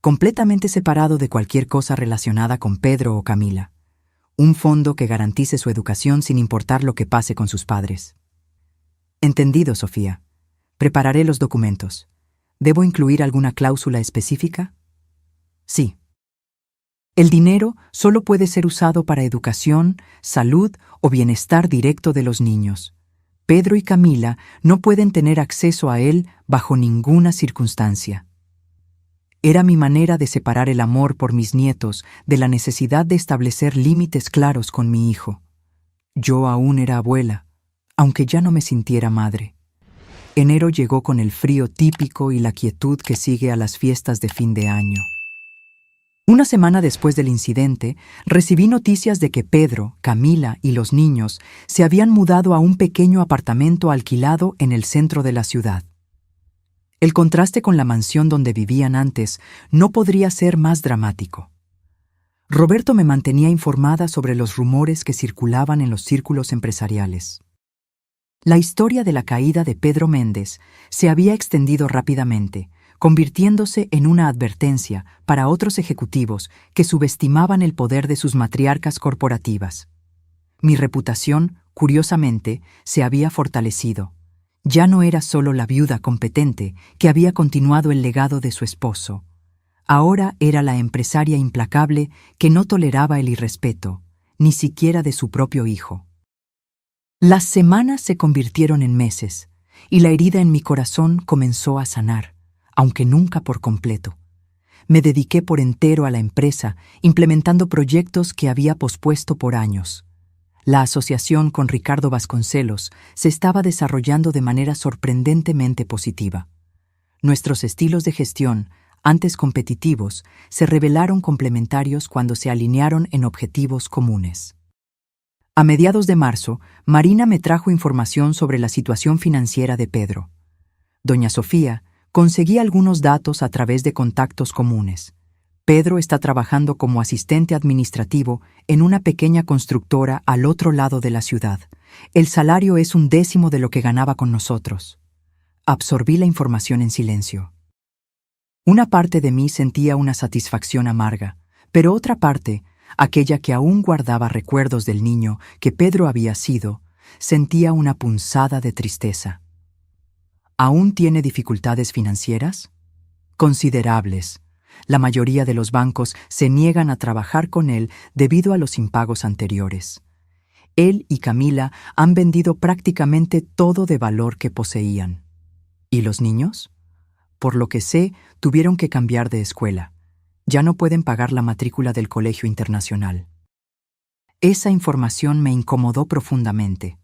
completamente separado de cualquier cosa relacionada con Pedro o Camila. Un fondo que garantice su educación sin importar lo que pase con sus padres». «Entendido, Sofía. Prepararé los documentos. ¿Debo incluir alguna cláusula específica?» «Sí. El dinero solo puede ser usado para educación, salud o bienestar directo de los niños. Pedro y Camila no pueden tener acceso a él bajo ninguna circunstancia». Era mi manera de separar el amor por mis nietos de la necesidad de establecer límites claros con mi hijo. Yo aún era abuela, aunque ya no me sintiera madre. Enero llegó con el frío típico y la quietud que sigue a las fiestas de fin de año. Una semana después del incidente, recibí noticias de que Pedro, Camila y los niños se habían mudado a un pequeño apartamento alquilado en el centro de la ciudad. El contraste con la mansión donde vivían antes no podría ser más dramático. Roberto me mantenía informada sobre los rumores que circulaban en los círculos empresariales. La historia de la caída de Pedro Méndez se había extendido rápidamente, convirtiéndose en una advertencia para otros ejecutivos que subestimaban el poder de sus matriarcas corporativas. Mi reputación, curiosamente, se había fortalecido. Ya no era solo la viuda competente que había continuado el legado de su esposo. Ahora era la empresaria implacable que no toleraba el irrespeto, ni siquiera de su propio hijo. Las semanas se convirtieron en meses, y la herida en mi corazón comenzó a sanar, aunque nunca por completo. Me dediqué por entero a la empresa, implementando proyectos que había pospuesto por años. La asociación con Ricardo Vasconcelos se estaba desarrollando de manera sorprendentemente positiva. Nuestros estilos de gestión, antes competitivos, se revelaron complementarios cuando se alinearon en objetivos comunes. A mediados de marzo, Marina me trajo información sobre la situación financiera de Pedro. Doña Sofía conseguí algunos datos a través de contactos comunes. Pedro está trabajando como asistente administrativo en una pequeña constructora al otro lado de la ciudad. El salario es 1/10 de lo que ganaba con nosotros. Absorbí la información en silencio. Una parte de mí sentía una satisfacción amarga, pero otra parte, aquella que aún guardaba recuerdos del niño que Pedro había sido, sentía una punzada de tristeza. ¿Aún tiene dificultades financieras? Considerables. La mayoría de los bancos se niegan a trabajar con él debido a los impagos anteriores. Él y Camila han vendido prácticamente todo de valor que poseían. ¿Y los niños? Por lo que sé, tuvieron que cambiar de escuela. Ya no pueden pagar la matrícula del colegio internacional. Esa información me incomodó profundamente.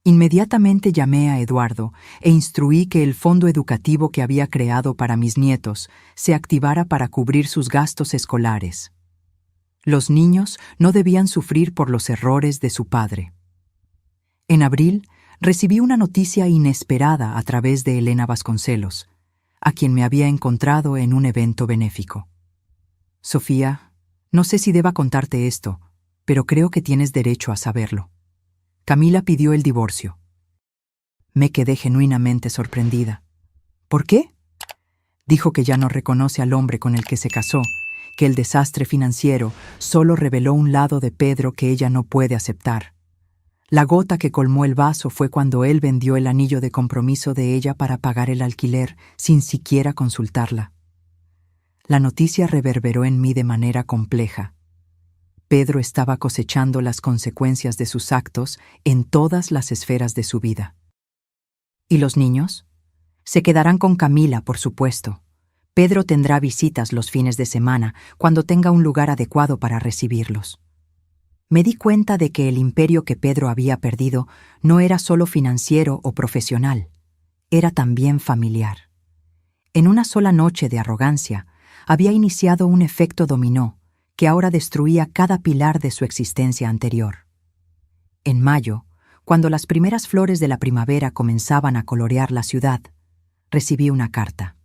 Inmediatamente llamé a Eduardo e instruí que el fondo educativo que había creado para mis nietos se activara para cubrir sus gastos escolares. Los niños no debían sufrir por los errores de su padre. En abril, recibí una noticia inesperada a través de Elena Vasconcelos, a quien me había encontrado en un evento benéfico. Sofía, no sé si deba contarte esto, pero creo que tienes derecho a saberlo. Camila pidió el divorcio. Me quedé genuinamente sorprendida. ¿Por qué? Dijo que ya no reconoce al hombre con el que se casó, que el desastre financiero solo reveló un lado de Pedro que ella no puede aceptar. La gota que colmó el vaso fue cuando él vendió el anillo de compromiso de ella para pagar el alquiler sin siquiera consultarla. La noticia reverberó en mí de manera compleja. Pedro estaba cosechando las consecuencias de sus actos en todas las esferas de su vida. ¿Y los niños? Se quedarán con Camila, por supuesto. Pedro tendrá visitas los fines de semana cuando tenga un lugar adecuado para recibirlos. Me di cuenta de que el imperio que Pedro había perdido no era solo financiero o profesional, era también familiar. En una sola noche de arrogancia, había iniciado un efecto dominó que ahora destruía cada pilar de su existencia anterior. En mayo, cuando las primeras flores de la primavera comenzaban a colorear la ciudad, recibí una carta.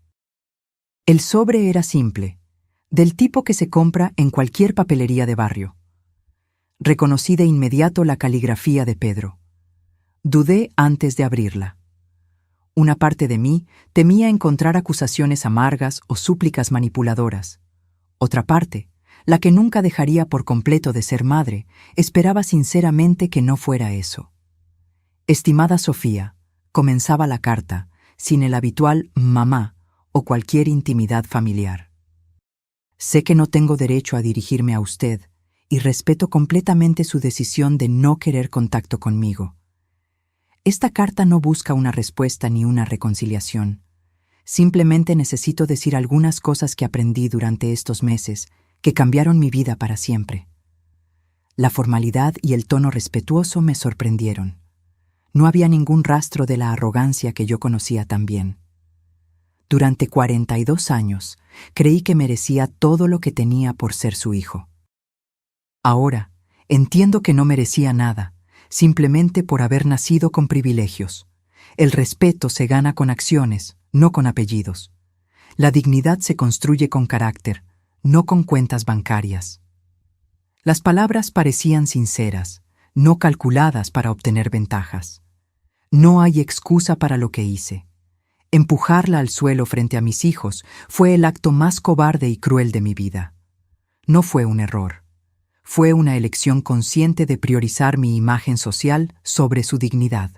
El sobre era simple, del tipo que se compra en cualquier papelería de barrio. Reconocí de inmediato la caligrafía de Pedro. Dudé antes de abrirla. Una parte de mí temía encontrar acusaciones amargas o súplicas manipuladoras. Otra parte, la que nunca dejaría por completo de ser madre, esperaba sinceramente que no fuera eso. Estimada Sofía, comenzaba la carta, sin el habitual mamá o cualquier intimidad familiar. Sé que no tengo derecho a dirigirme a usted y respeto completamente su decisión de no querer contacto conmigo. Esta carta no busca una respuesta ni una reconciliación. Simplemente necesito decir algunas cosas que aprendí durante estos meses que cambiaron mi vida para siempre. La formalidad y el tono respetuoso me sorprendieron. No había ningún rastro de la arrogancia que yo conocía tan bien. Durante 42 años, creí que merecía todo lo que tenía por ser su hijo. Ahora, entiendo que no merecía nada, simplemente por haber nacido con privilegios. El respeto se gana con acciones, no con apellidos. La dignidad se construye con carácter, no con cuentas bancarias. Las palabras parecían sinceras, no calculadas para obtener ventajas. No hay excusa para lo que hice. Empujarla al suelo frente a mis hijos fue el acto más cobarde y cruel de mi vida. No fue un error. Fue una elección consciente de priorizar mi imagen social sobre su dignidad.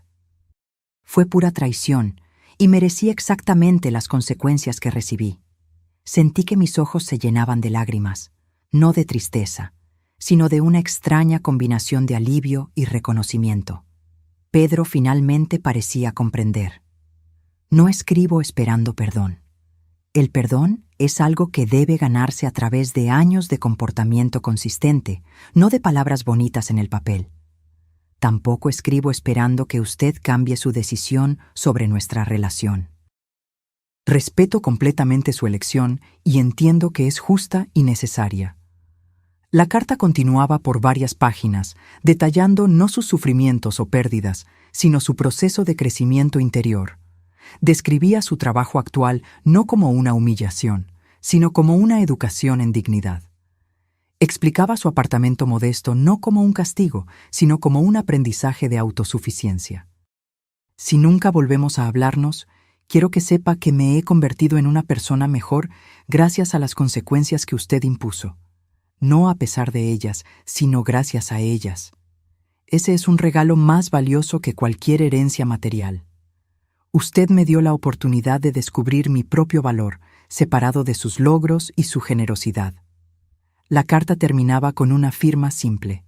Fue pura traición y merecí exactamente las consecuencias que recibí. Sentí que mis ojos se llenaban de lágrimas, no de tristeza, sino de una extraña combinación de alivio y reconocimiento. Pedro finalmente parecía comprender. No escribo esperando perdón. El perdón es algo que debe ganarse a través de años de comportamiento consistente, no de palabras bonitas en el papel. Tampoco escribo esperando que usted cambie su decisión sobre nuestra relación. Respeto completamente su elección y entiendo que es justa y necesaria. La carta continuaba por varias páginas, detallando no sus sufrimientos o pérdidas, sino su proceso de crecimiento interior. Describía su trabajo actual no como una humillación, sino como una educación en dignidad. Explicaba su apartamento modesto no como un castigo, sino como un aprendizaje de autosuficiencia. Si nunca volvemos a hablarnos, quiero que sepa que me he convertido en una persona mejor gracias a las consecuencias que usted impuso. No a pesar de ellas, sino gracias a ellas. Ese es un regalo más valioso que cualquier herencia material. Usted me dio la oportunidad de descubrir mi propio valor, separado de sus logros y su generosidad. La carta terminaba con una firma simple.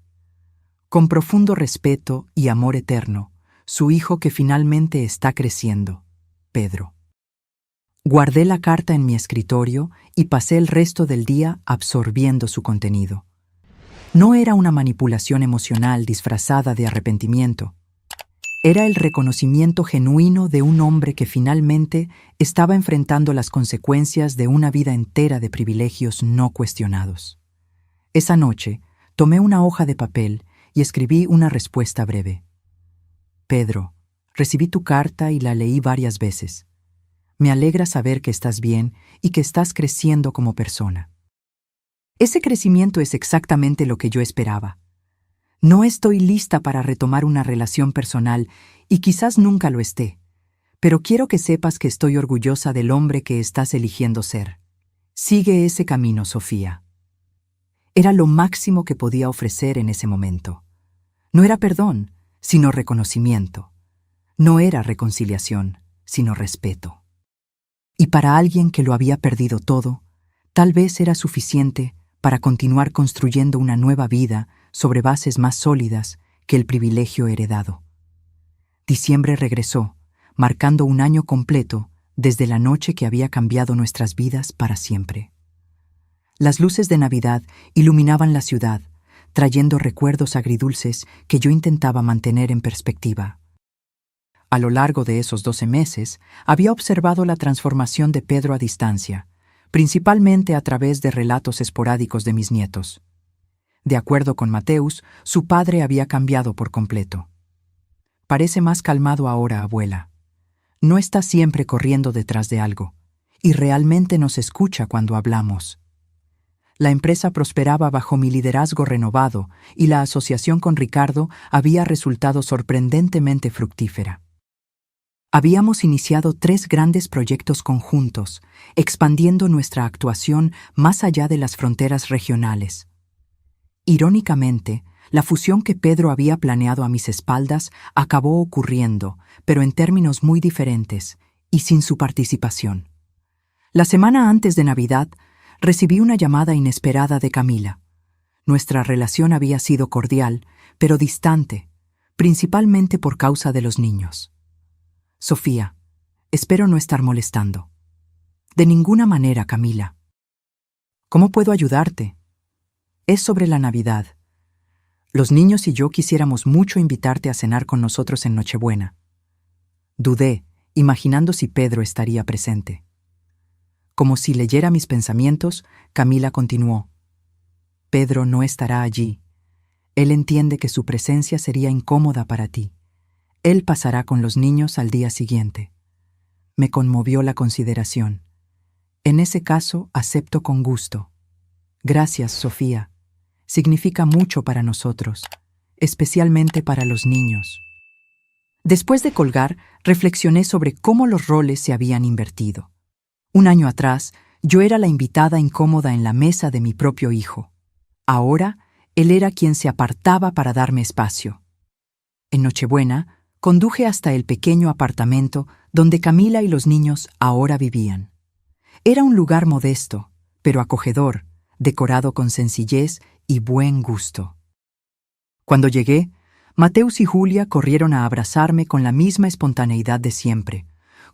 Con profundo respeto y amor eterno, su hijo que finalmente está creciendo, Pedro. Guardé la carta en mi escritorio y pasé el resto del día absorbiendo su contenido. No era una manipulación emocional disfrazada de arrepentimiento. Era el reconocimiento genuino de un hombre que finalmente estaba enfrentando las consecuencias de una vida entera de privilegios no cuestionados. Esa noche, tomé una hoja de papel y escribí una respuesta breve. Pedro, recibí tu carta y la leí varias veces. Me alegra saber que estás bien y que estás creciendo como persona. Ese crecimiento es exactamente lo que yo esperaba. No estoy lista para retomar una relación personal y quizás nunca lo esté, pero quiero que sepas que estoy orgullosa del hombre que estás eligiendo ser. Sigue ese camino, Sofía. Era lo máximo que podía ofrecer en ese momento. No era perdón, sino reconocimiento. No era reconciliación, sino respeto. Y para alguien que lo había perdido todo, tal vez era suficiente para continuar construyendo una nueva vida sobre bases más sólidas que el privilegio heredado. Diciembre regresó, marcando un año completo desde la noche que había cambiado nuestras vidas para siempre. Las luces de Navidad iluminaban la ciudad, trayendo recuerdos agridulces que yo intentaba mantener en perspectiva. A lo largo de esos 12 meses, había observado la transformación de Pedro a distancia, principalmente a través de relatos esporádicos de mis nietos. De acuerdo con Mateus, su padre había cambiado por completo. Parece más calmado ahora, abuela. No está siempre corriendo detrás de algo, y realmente nos escucha cuando hablamos. La empresa prosperaba bajo mi liderazgo renovado y la asociación con Ricardo había resultado sorprendentemente fructífera. Habíamos iniciado 3 grandes proyectos conjuntos, expandiendo nuestra actuación más allá de las fronteras regionales. Irónicamente, la fusión que Pedro había planeado a mis espaldas acabó ocurriendo, pero en términos muy diferentes y sin su participación. La semana antes de Navidad, recibí una llamada inesperada de Camila. Nuestra relación había sido cordial, pero distante, principalmente por causa de los niños. Sofía, espero no estar molestando. De ninguna manera, Camila. ¿Cómo puedo ayudarte? Es sobre la Navidad. Los niños y yo quisiéramos mucho invitarte a cenar con nosotros en Nochebuena. Dudé, imaginando si Pedro estaría presente. Como si leyera mis pensamientos, Camila continuó. Pedro no estará allí. Él entiende que su presencia sería incómoda para ti. Él pasará con los niños al día siguiente. Me conmovió la consideración. En ese caso, acepto con gusto. Gracias, Sofía. Significa mucho para nosotros, especialmente para los niños. Después de colgar, reflexioné sobre cómo los roles se habían invertido. Un año atrás, yo era la invitada incómoda en la mesa de mi propio hijo. Ahora, él era quien se apartaba para darme espacio. En Nochebuena, conduje hasta el pequeño apartamento donde Camila y los niños ahora vivían. Era un lugar modesto, pero acogedor, decorado con sencillez y buen gusto. Cuando llegué, Mateus y Julia corrieron a abrazarme con la misma espontaneidad de siempre,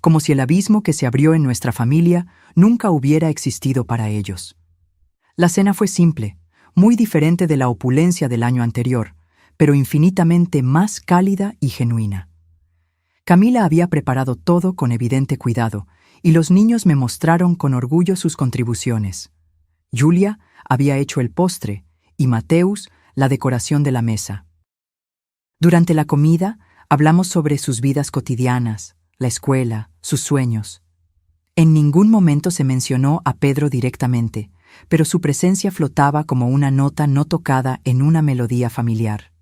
como si el abismo que se abrió en nuestra familia nunca hubiera existido para ellos. La cena fue simple, muy diferente de la opulencia del año anterior, pero infinitamente más cálida y genuina. Camila había preparado todo con evidente cuidado, y los niños me mostraron con orgullo sus contribuciones. Julia había hecho el postre, y Mateus la decoración de la mesa. Durante la comida, hablamos sobre sus vidas cotidianas, la escuela, sus sueños. En ningún momento se mencionó a Pedro directamente, pero su presencia flotaba como una nota no tocada en una melodía familiar.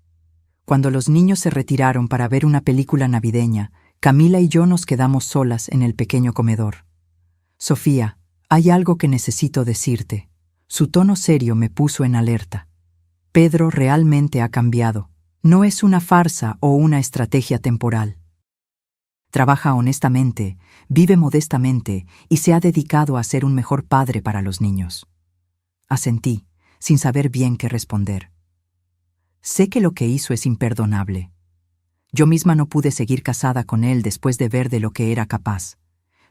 Cuando los niños se retiraron para ver una película navideña, Camila y yo nos quedamos solas en el pequeño comedor. Sofía, hay algo que necesito decirte. Su tono serio me puso en alerta. Pedro realmente ha cambiado. No es una farsa o una estrategia temporal. Trabaja honestamente, vive modestamente y se ha dedicado a ser un mejor padre para los niños. Asentí, sin saber bien qué responder. Sé que lo que hizo es imperdonable. Yo misma no pude seguir casada con él después de ver de lo que era capaz,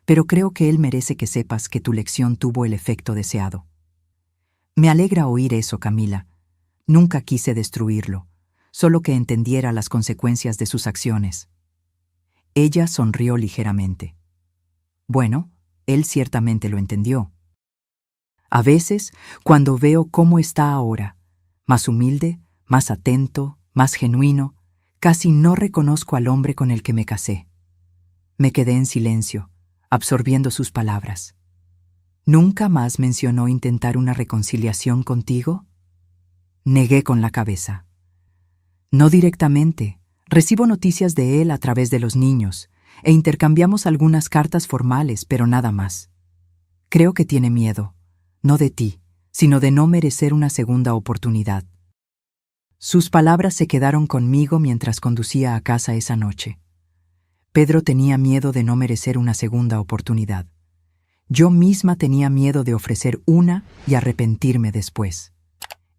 pero creo que él merece que sepas que tu lección tuvo el efecto deseado. Me alegra oír eso, Camila. Nunca quise destruirlo, solo que entendiera las consecuencias de sus acciones. Ella sonrió ligeramente. Bueno, él ciertamente lo entendió. A veces, cuando veo cómo está ahora, más humilde, más atento, más genuino, casi no reconozco al hombre con el que me casé. Me quedé en silencio, absorbiendo sus palabras. ¿Nunca más mencionó intentar una reconciliación contigo? Negué con la cabeza. No directamente. Recibo noticias de él a través de los niños, e intercambiamos algunas cartas formales, pero nada más. Creo que tiene miedo, no de ti, sino de no merecer una segunda oportunidad. Sus palabras se quedaron conmigo mientras conducía a casa esa noche. Pedro tenía miedo de no merecer una segunda oportunidad. Yo misma tenía miedo de ofrecer una y arrepentirme después.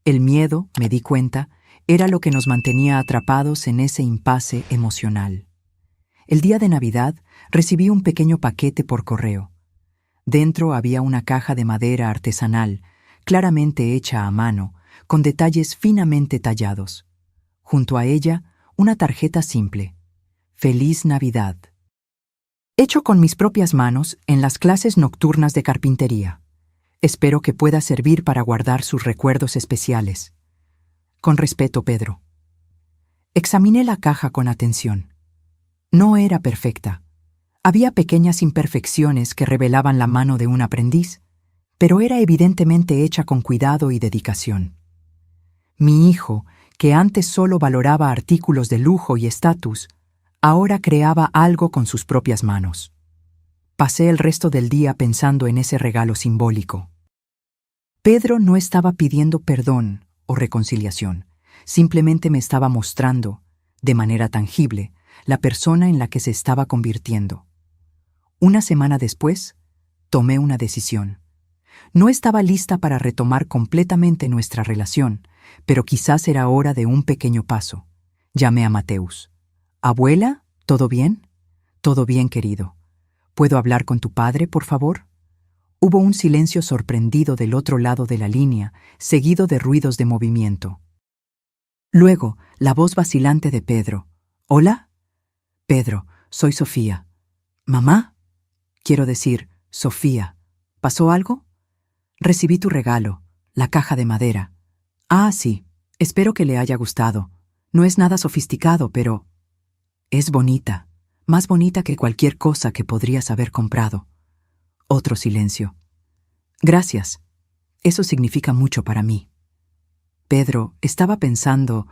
El miedo, me di cuenta, era lo que nos mantenía atrapados en ese impasse emocional. El día de Navidad recibí un pequeño paquete por correo. Dentro había una caja de madera artesanal, claramente hecha a mano, con detalles finamente tallados. Junto a ella, una tarjeta simple. Feliz Navidad. Hecho con mis propias manos en las clases nocturnas de carpintería. Espero que pueda servir para guardar sus recuerdos especiales. Con respeto, Pedro. Examiné la caja con atención. No era perfecta. Había pequeñas imperfecciones que revelaban la mano de un aprendiz, pero era evidentemente hecha con cuidado y dedicación. Mi hijo, que antes solo valoraba artículos de lujo y estatus, ahora creaba algo con sus propias manos. Pasé el resto del día pensando en ese regalo simbólico. Pedro no estaba pidiendo perdón o reconciliación, simplemente me estaba mostrando, de manera tangible, la persona en la que se estaba convirtiendo. Una semana después, tomé una decisión. No estaba lista para retomar completamente nuestra relación, pero quizás era hora de un pequeño paso. Llamé a Mateus. «Abuela, ¿todo bien?» «Todo bien, querido. ¿Puedo hablar con tu padre, por favor?» Hubo un silencio sorprendido del otro lado de la línea, seguido de ruidos de movimiento. Luego, la voz vacilante de Pedro. «¿Hola?» «Pedro, soy Sofía». «¿Mamá?» «Quiero decir, Sofía. ¿Pasó algo? Recibí tu regalo, la caja de madera. Ah, sí, espero que le haya gustado. No es nada sofisticado, pero es bonita, más bonita que cualquier cosa que podrías haber comprado. Otro silencio. Gracias. Eso significa mucho para mí. Pedro, estaba pensando,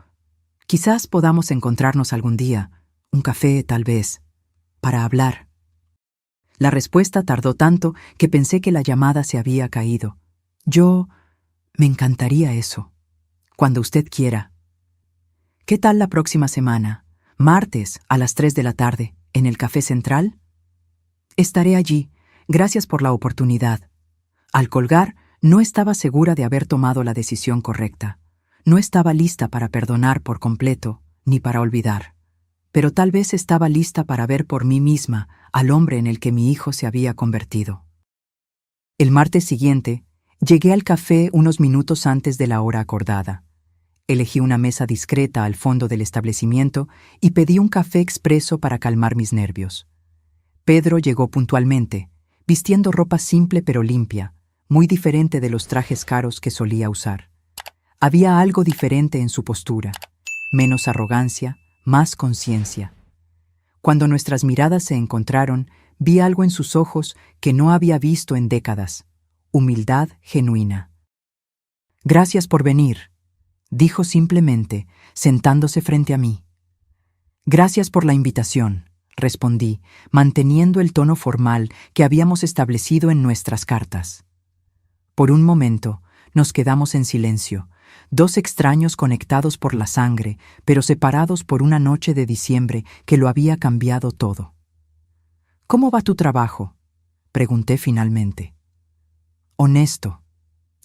quizás podamos encontrarnos algún día, un café tal vez, para hablar. La respuesta tardó tanto que pensé que la llamada se había caído. Me encantaría eso. Cuando usted quiera. ¿Qué tal la próxima semana? Martes, a las 3 de la tarde, en el Café Central. Estaré allí. Gracias por la oportunidad. Al colgar, no estaba segura de haber tomado la decisión correcta. No estaba lista para perdonar por completo, ni para olvidar. Pero tal vez estaba lista para ver por mí misma al hombre en el que mi hijo se había convertido. El martes siguiente, llegué al café unos minutos antes de la hora acordada. Elegí una mesa discreta al fondo del establecimiento y pedí un café expreso para calmar mis nervios. Pedro llegó puntualmente, vistiendo ropa simple pero limpia, muy diferente de los trajes caros que solía usar. Había algo diferente en su postura, menos arrogancia, más conciencia. Cuando nuestras miradas se encontraron, vi algo en sus ojos que no había visto en décadas: humildad genuina. Gracias por venir, dijo simplemente, sentándose frente a mí. Gracias por la invitación, respondí, manteniendo el tono formal que habíamos establecido en nuestras cartas. Por un momento, nos quedamos en silencio, dos extraños conectados por la sangre, pero separados por una noche de diciembre que lo había cambiado todo. ¿Cómo va tu trabajo?, pregunté finalmente. Honesto.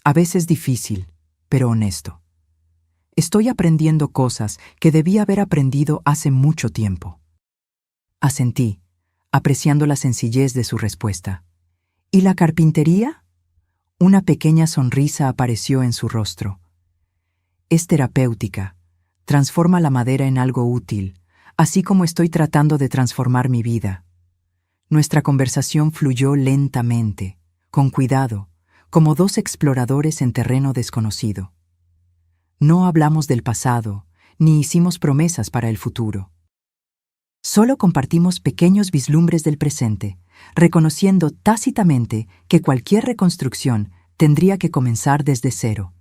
A veces difícil, pero honesto. Estoy aprendiendo cosas que debí haber aprendido hace mucho tiempo. Asentí, apreciando la sencillez de su respuesta. ¿Y la carpintería? Una pequeña sonrisa apareció en su rostro. Es terapéutica, transforma la madera en algo útil, así como estoy tratando de transformar mi vida. Nuestra conversación fluyó lentamente, con cuidado, como dos exploradores en terreno desconocido. No hablamos del pasado, ni hicimos promesas para el futuro. Solo compartimos pequeños vislumbres del presente, reconociendo tácitamente que cualquier reconstrucción tendría que comenzar desde cero.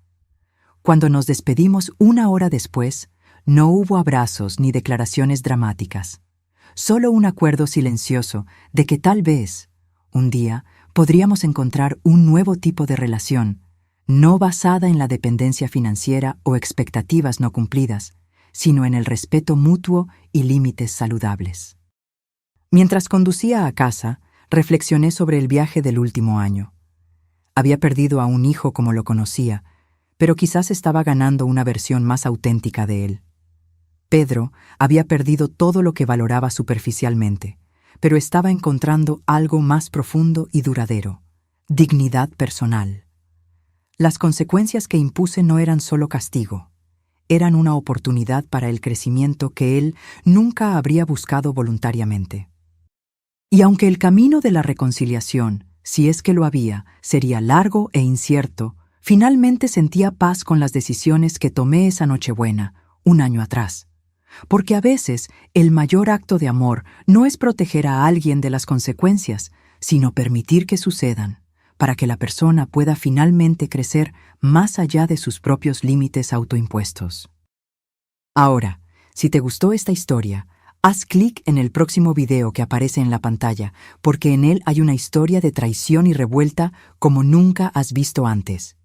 Cuando nos despedimos una hora después, no hubo abrazos ni declaraciones dramáticas. Solo un acuerdo silencioso de que tal vez, un día, podríamos encontrar un nuevo tipo de relación, no basada en la dependencia financiera o expectativas no cumplidas, sino en el respeto mutuo y límites saludables. Mientras conducía a casa, reflexioné sobre el viaje del último año. Había perdido a un hijo como lo conocía, pero quizás estaba ganando una versión más auténtica de él. Pedro había perdido todo lo que valoraba superficialmente, pero estaba encontrando algo más profundo y duradero: dignidad personal. Las consecuencias que impuse no eran solo castigo, eran una oportunidad para el crecimiento que él nunca habría buscado voluntariamente. Y aunque el camino de la reconciliación, si es que lo había, sería largo e incierto, finalmente sentía paz con las decisiones que tomé esa Nochebuena, un año atrás. Porque a veces el mayor acto de amor no es proteger a alguien de las consecuencias, sino permitir que sucedan, para que la persona pueda finalmente crecer más allá de sus propios límites autoimpuestos. Ahora, si te gustó esta historia, haz clic en el próximo video que aparece en la pantalla, porque en él hay una historia de traición y revuelta como nunca has visto antes.